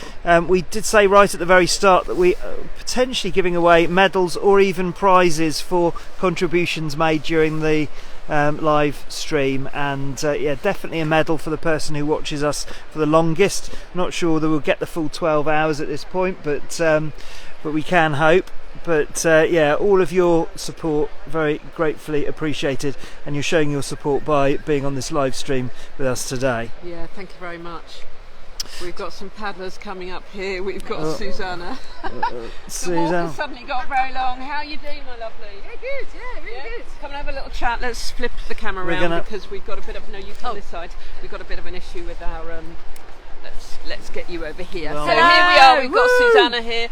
We did say right at the very start that we are potentially giving away medals or even prizes for contributions made during the live stream, and yeah, definitely a medal for the person who watches us for the longest. Not sure that we'll get the full 12 hours at this point, but we can hope. But yeah, all of your support very gratefully appreciated, and you're showing your support by being on this live stream with us today. Yeah, thank you very much. We've got some paddlers coming up here. We've got Susanna. The walk has suddenly got very long. How are you doing, my lovely? Yeah, good. Yeah, really good. Come and have a little chat. Let's flip the camera around, because we've got a bit of, no, you come this side. We've got a bit of an issue with our let's get you over here. So here we are. We've got Susanna here.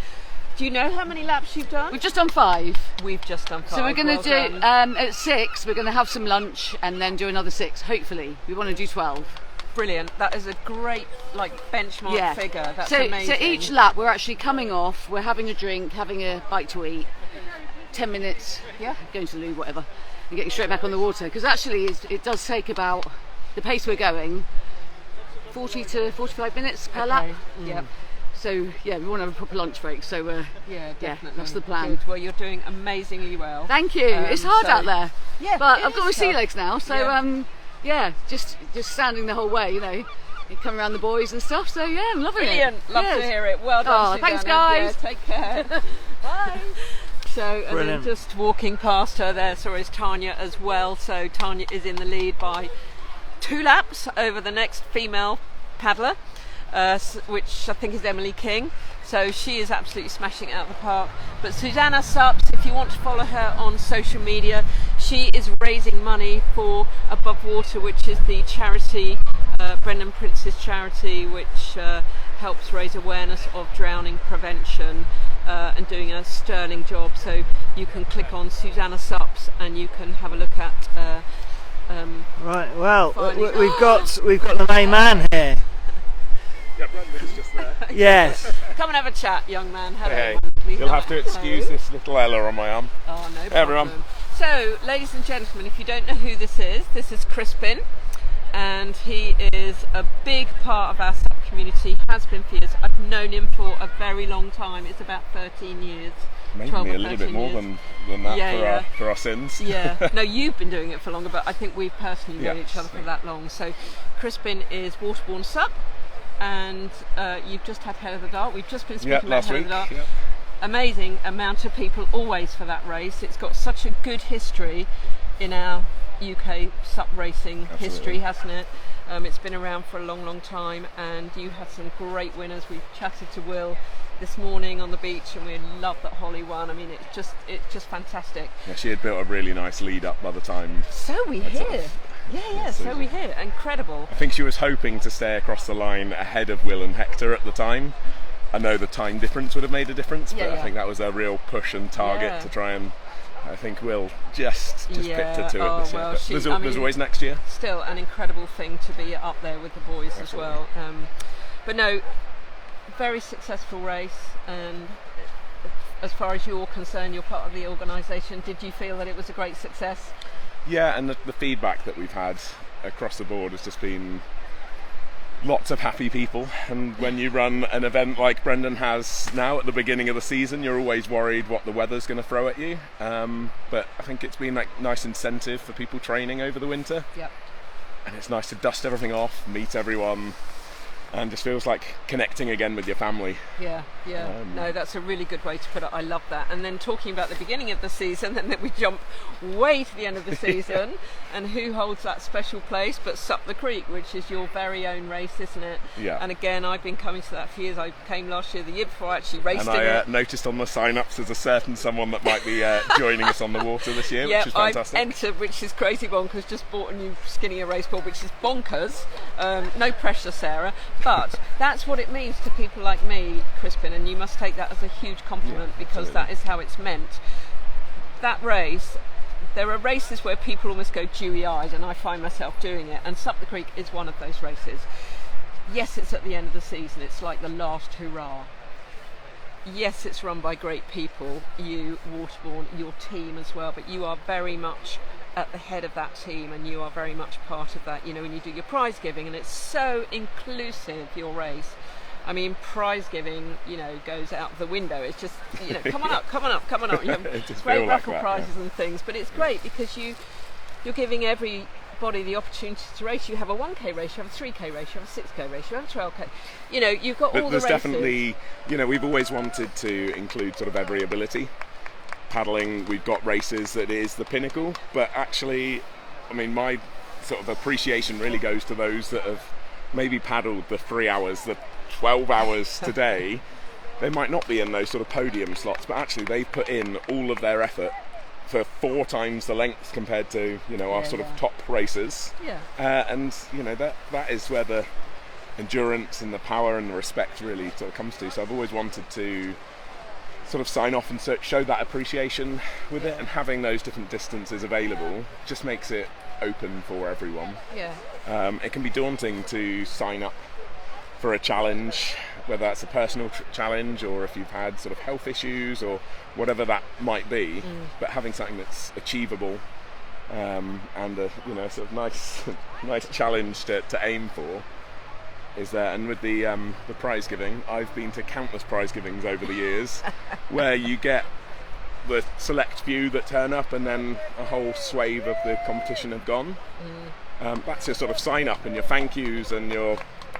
Do you know how many laps you've done? We've just done 5. We've just done 5. So we're going to do at 6. We're going to have some lunch and then do another 6. Hopefully, we want to do 12. Brilliant. That is a great benchmark figure. That's amazing. So each lap we're actually coming off. We're having a drink, having a bite to eat. 10 minutes. Yeah. Going to the loo, whatever, and getting straight back on the water. Because actually, it does take about the pace we're going 40 to 45 minutes per lap. Yep. So yeah, we want to have a proper lunch break. So yeah, definitely. That's the plan. Good. Well, you're doing amazingly well. Thank you. It's hard out there. Yeah, but I've got my sea legs now. So yeah, just standing the whole way. You know, you come around the buoys and stuff. So yeah, I'm loving it. Brilliant. Love to hear it. Well done. Susanna. Thanks, guys. Yeah, take care. Bye. So, and then just walking past her there, so is Tanya as well. So Tanya is in the lead by 2 laps over the next female paddler. which I think is Emily King. So she is absolutely smashing it out of the park. But Susanna Sups, if you want to follow her on social media, she is raising money for Above Water, which is the charity, Brendan Prince's charity, which helps raise awareness of drowning prevention, and doing a sterling job. So you can click on Susanna Sups and you can have a look at Right, well, Finally. we've got the main man here. Yeah, Brendan's just there. Yes. come and have a chat, young man. Hello. Hey, Wonderfully. you'll have to excuse Hello. this little Ella on my arm. Oh, no problem. everyone. So, ladies and gentlemen, if you don't know who this is Crispin, and he is a big part of our SUP community, has been for years. I've known him for a very long time. It's about 13 years. Maybe 12 a or little bit 13 more years. than that Yeah, for our sins. Yeah, no, you've been doing it for longer, but I think we've personally known Yes. each other for that long. So, Crispin is waterborne SUP, and you've just had Head of the Dark. We've just been speaking about last Head week. of the Dark. Yeah. Amazing amount of people always for that race. It's got such a good history in our UK SUP racing history, hasn't it? It's been around for a long, long time, and you had some great winners. We've chatted to Will this morning on the beach, and we love that Holly won. I mean, it's just fantastic. Yeah, she had built a really nice lead up by the time. So we That's hear. us. Yeah, so we hear. Incredible. I think she was hoping to stay across the line ahead of Will and Hector at the time. I know the time difference would have made a difference, but Yeah, I yeah. think that was a real push and target Yeah. to try and. I think Will just picked her to oh, it this year. well, But she- there's, I there's mean, always next year. Still an incredible thing to be up there with the boys as Absolutely. well. But no, very successful race, and as far as you're concerned, you're part of the organisation. Did you feel that it was a great success? Yeah, and the feedback that we've had across the board has just been lots of happy people. And when you run an event like Brendan has now at the beginning of the season, you're always worried what the weather's going to throw at you. But I think it's been like nice incentive for people training over the winter, Yep. and it's nice to dust everything off, meet everyone, and just feels like connecting again with your family. Yeah. No, that's a really good way to put it. I love that. And then talking about the beginning of the season, and then we jump way to the end of the season, and who holds that special place but SUP the Creek, which is your very own race, isn't it? Yeah. And again, I've been coming to that for years. I came last year, the year before I actually raced And in I it. noticed on the sign-ups there's a certain someone that might be joining us on the water this year, Yeah, which is I've fantastic. entered, which is crazy bonkers. Just bought a new skinnier race ball, which is bonkers. No pressure, Sarah. But that's what it means to people like me, Crispin, and you must take that as a huge compliment, because that is how it's meant. That race, there are races where people almost go dewy-eyed, and I find myself doing it, and SUP the Creek is one of those races. Yes, it's at the end of the season. It's like the last hurrah. Yes, it's run by great people, you, Waterborne, your team as well, but you are very much at the head of that team, and you are very much part of that, you know, when you do your prize giving, and it's so inclusive, your race. I mean, prize giving, you know, goes out the window. It's just, you know, come on up. You have It just great feel like raffle that, prizes yeah. and things, but it's great because you're giving everybody the opportunity to race. You have a 1k race, you have a 3k race, you have a 6k race, you have a 12k. You know, you've got all the There's races. definitely, you know, we've always wanted to include sort of every ability. Paddling, we've got races that is the pinnacle, but actually, I mean, my sort of appreciation really goes to those that have maybe paddled the 3 hours, the 12 hours today. They might not be in those sort of podium slots, but actually they've put in all of their effort for 4 times the length compared to, you know, our sort of top racers. Yeah. And you know, that is where the endurance and the power and the respect really sort of comes to. So I've always wanted to sort of sign off and show that appreciation with it, and having those different distances available just makes it open for everyone. Yeah. It can be daunting to sign up for a challenge, whether that's a personal challenge or if you've had sort of health issues or whatever that might be, but having something that's achievable and a, you know, sort of nice challenge to aim for is there. And with the prize giving, I've been to countless prize givings over the years where you get the select few that turn up and then a whole swathe of the competition have gone. That's your sort of sign up and your thank yous, and your,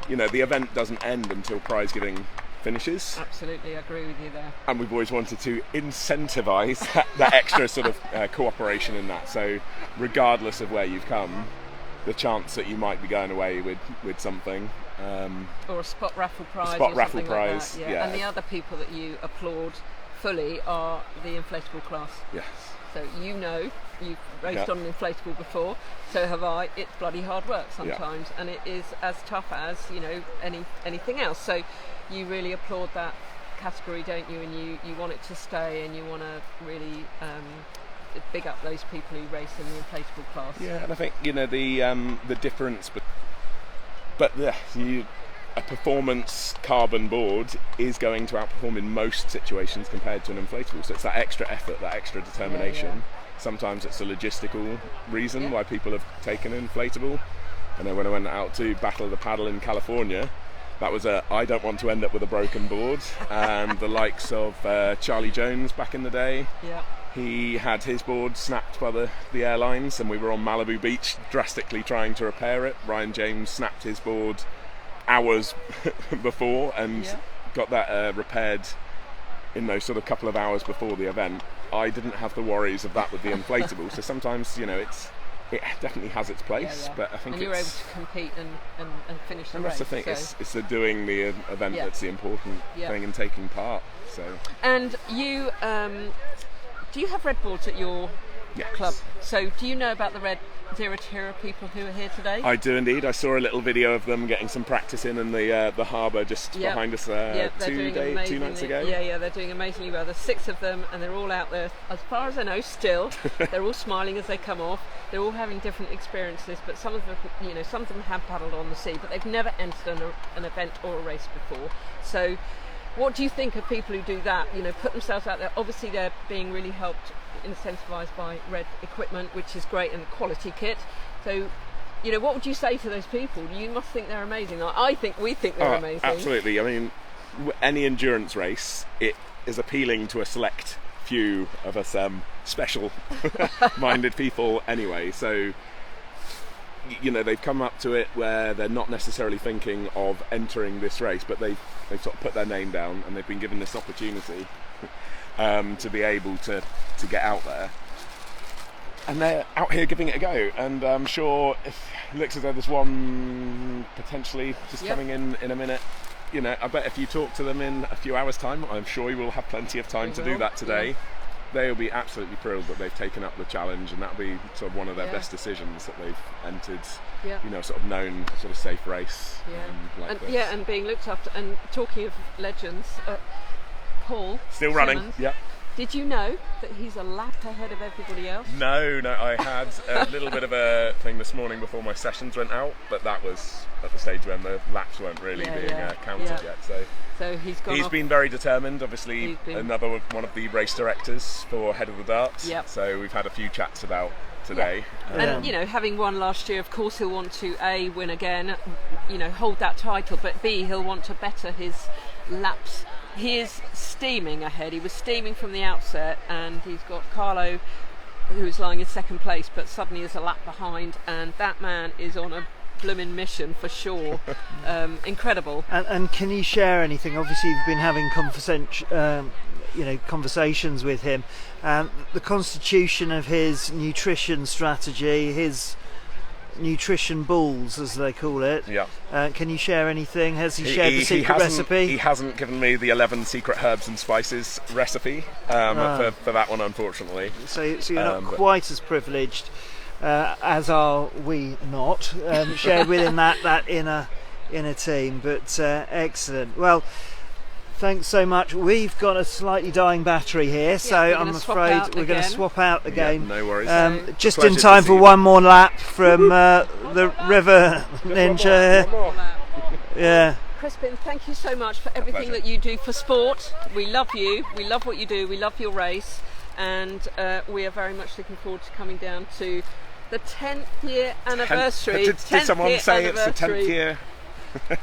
you know, the event doesn't end until prize giving finishes. Absolutely, I agree with you there. And we've always wanted to incentivise that extra sort of cooperation in that. So regardless of where you've come, the chance that you might be going away with something or a spot raffle prize, spot or raffle something prize, like that. yeah. And the other people that you applaud fully are the inflatable class. Yes. So you've raced Yeah. on an inflatable before, so have I. It's bloody hard work sometimes, and it is as tough as anything else. So you really applaud that category, don't you? And you want it to stay, and you want to really big up those people who race in the inflatable class. Yeah, and I think the difference, but a performance carbon board is going to outperform in most situations compared to an inflatable. So it's that extra effort, that extra determination. Yeah. Sometimes it's a logistical reason why people have taken an inflatable. And then when I went out to Battle of the Paddle in California, that was I don't want to end up with a broken board. And the likes of Charlie Jones back in the day. Yeah. He had his board snapped by the airlines, and we were on Malibu Beach drastically trying to repair it. Ryan James snapped his board hours before and got that repaired in those sort of couple of hours before the event. I didn't have the worries of that with the inflatable. So sometimes, it definitely has its place, but I think and you're able to compete and finish the and race. that's the thing. So. It's the doing the event that's the important thing, and taking part. So. And you, do you have red boards at your club? So do you know about the red Zero Terror people who are here today? I do indeed. I saw a little video of them getting some practice in the harbour just behind us 2 nights ago. Yeah, they're doing amazingly well. There's 6 of them, and they're all out there, as far as I know, still. They're all smiling as they come off. They're all having different experiences, but some of them have paddled on the sea, but they've never entered an event or a race before. So what do you think of people who do that? Put themselves out there. Obviously, they're being really helped, incentivised by red equipment, which is great, and quality kit. So, what would you say to those people? You must think they're amazing. We think they're amazing. Absolutely. I mean, any endurance race, it is appealing to a select few of us special-minded people anyway. So, they've come up to it where they're not necessarily thinking of entering this race, but they've sort of put their name down, and they've been given this opportunity to be able to get out there, and they're out here giving it a go. And I'm sure if it looks as though there's one potentially just coming in a minute, I bet if you talk to them in a few hours' time, I'm sure you will have plenty of time to do that today. They'll be absolutely thrilled that they've taken up the challenge, and that'll be sort of one of their best decisions, that they've entered sort of known sort of safe race like this. And being looked after. And talking of legends, Paul still running. Simmons, Yep. Did you know that he's a lap ahead of everybody else? No, I had a little bit of a thing this morning before my sessions went out, but that was at the stage when the laps weren't really being counted yet. So he's been very determined. Obviously, another one of the race directors for Head of the Darts. Yep. So we've had a few chats about today. And having won last year, of course he'll want to A, win again, hold that title, but B, he'll want to better his laps. He is steaming ahead. He was steaming from the outset, and he's got Carlo, who's lying in second place, but suddenly is a lap behind, and that man is on a blooming mission for sure. Incredible. And can you share anything? Obviously, you've been having conversations with him. The constitution of his nutrition strategy, his nutrition balls, as they call it. Yeah. Can you share anything? Has he shared the secret recipe? He hasn't given me the 11 secret herbs and spices recipe for that one, unfortunately. So you're not quite as privileged as are we not. Shared within that inner team, but excellent. Well, thanks so much. We've got a slightly dying battery here, so I'm afraid we're going to swap out again. Yeah, no worries. Just in time for one more lap from the River Ninja. Yeah. Crispin, thank you so much for everything that you do for sport. We love you. We love what you do. We love your race, and we are very much looking forward to coming down to the 10th year anniversary. Did someone say it's the 10th year?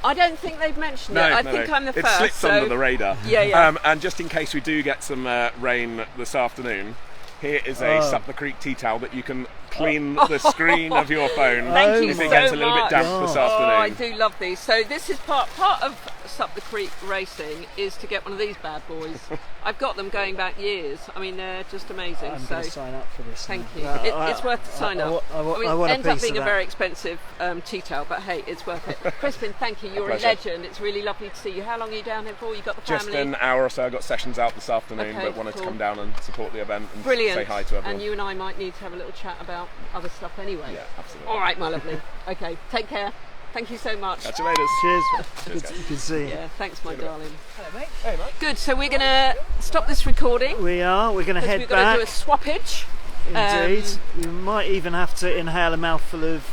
I don't think they've mentioned it. I think I'm the first. It slipped under the radar. Yeah. And just in case we do get some rain this afternoon, here is a SUP the Creek tea towel that you can clean the screen of your phone Thank you if so it gets a little much. bit damp this afternoon. I do love these. So this is part of SUP the Creek Racing is to get one of these bad boys. I've got them going back years. I mean, they're just amazing. I'm so going to sign up for this. thank now. you. It's worth the sign up. I mean, want it a ends up piece being of a that. very expensive tea towel, but hey, it's worth it. Crispin, thank you. You're a pleasure. legend. It's really lovely to see you. How long are you down here for? You got the Just family? an hour or so. I got sessions out this afternoon, Okay, but wanted cool. to come down and support the event and Brilliant. say hi to everyone. And you and I might need to have a little chat about other stuff anyway. Yeah, absolutely. All right, my lovely. Okay, take care. Thank you so much. Catch you later. Cheers. Cheers, Good to see you. Yeah, thanks, my darling. Hello, mate. Hey, mate. Good. So we're gonna stop this recording We are. We're going to because head we've got to do back. a swappage. Indeed. You might even have to inhale a mouthful of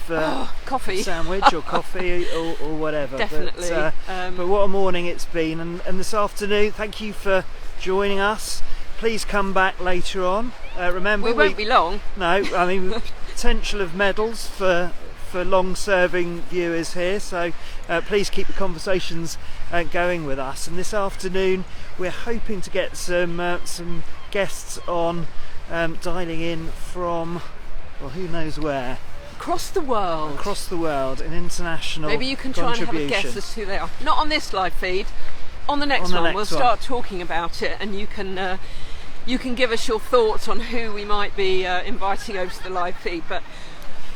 Coffee. sandwich or coffee or whatever. Definitely. But what a morning it's been. And this afternoon, thank you for joining us. Please come back later on. Remember, We won't be long. No, I mean, potential of medals for long-serving viewers here, so please keep the conversations going with us. And this afternoon we're hoping to get some guests on, dialing in from, well, who knows where, Across the world. across the world, an international Maybe you can try and have a guess contribution. as to who they are. Not on this live feed. On the next On the one, next we'll one. start talking about it, and you can give us your thoughts on who we might be inviting over to the live feed. But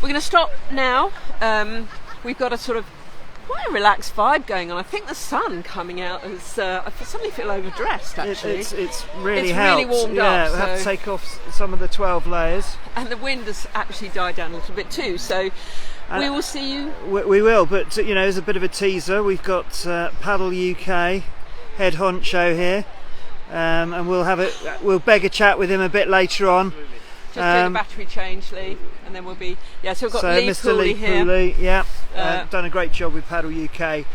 we're going to stop now. We've got a sort of quite a relaxed vibe going on. I think the sun coming out is. I suddenly feel overdressed. Actually, It's really It's helped. really warmed yeah, up, we have to so- take off some of the 12 layers. and the wind has actually died down a little bit too. So we will see you. We will, but you know, as a bit of a teaser, we've got Paddle UK head honcho here, and we'll beg a chat with him a bit later on. Just doing a battery change, Lee, and then we'll be. Yeah, so we've got So Lee Mr. Pooley Lee here. Pooley, yeah, Uh, done a great job with Paddle UK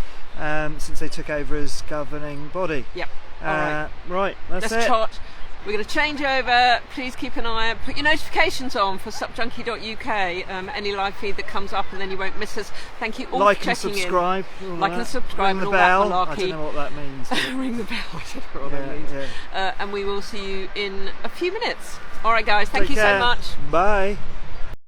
since they took over as governing body. Yep. All right. Right, that's Let's it. chart. We're going to change over. Please keep an eye out. Put your notifications on for SUPjunkie.uk. Any live feed that comes up, and then you won't miss us. Thank you all Like for and checking subscribe. all Like that. and subscribe Ring and the all that bell. I malarkey. don't know what that means. in. Ring the bell. I don't know what that means. yeah. And we will see you in a few minutes. All right, guys. Thank Take you care. so much. Bye.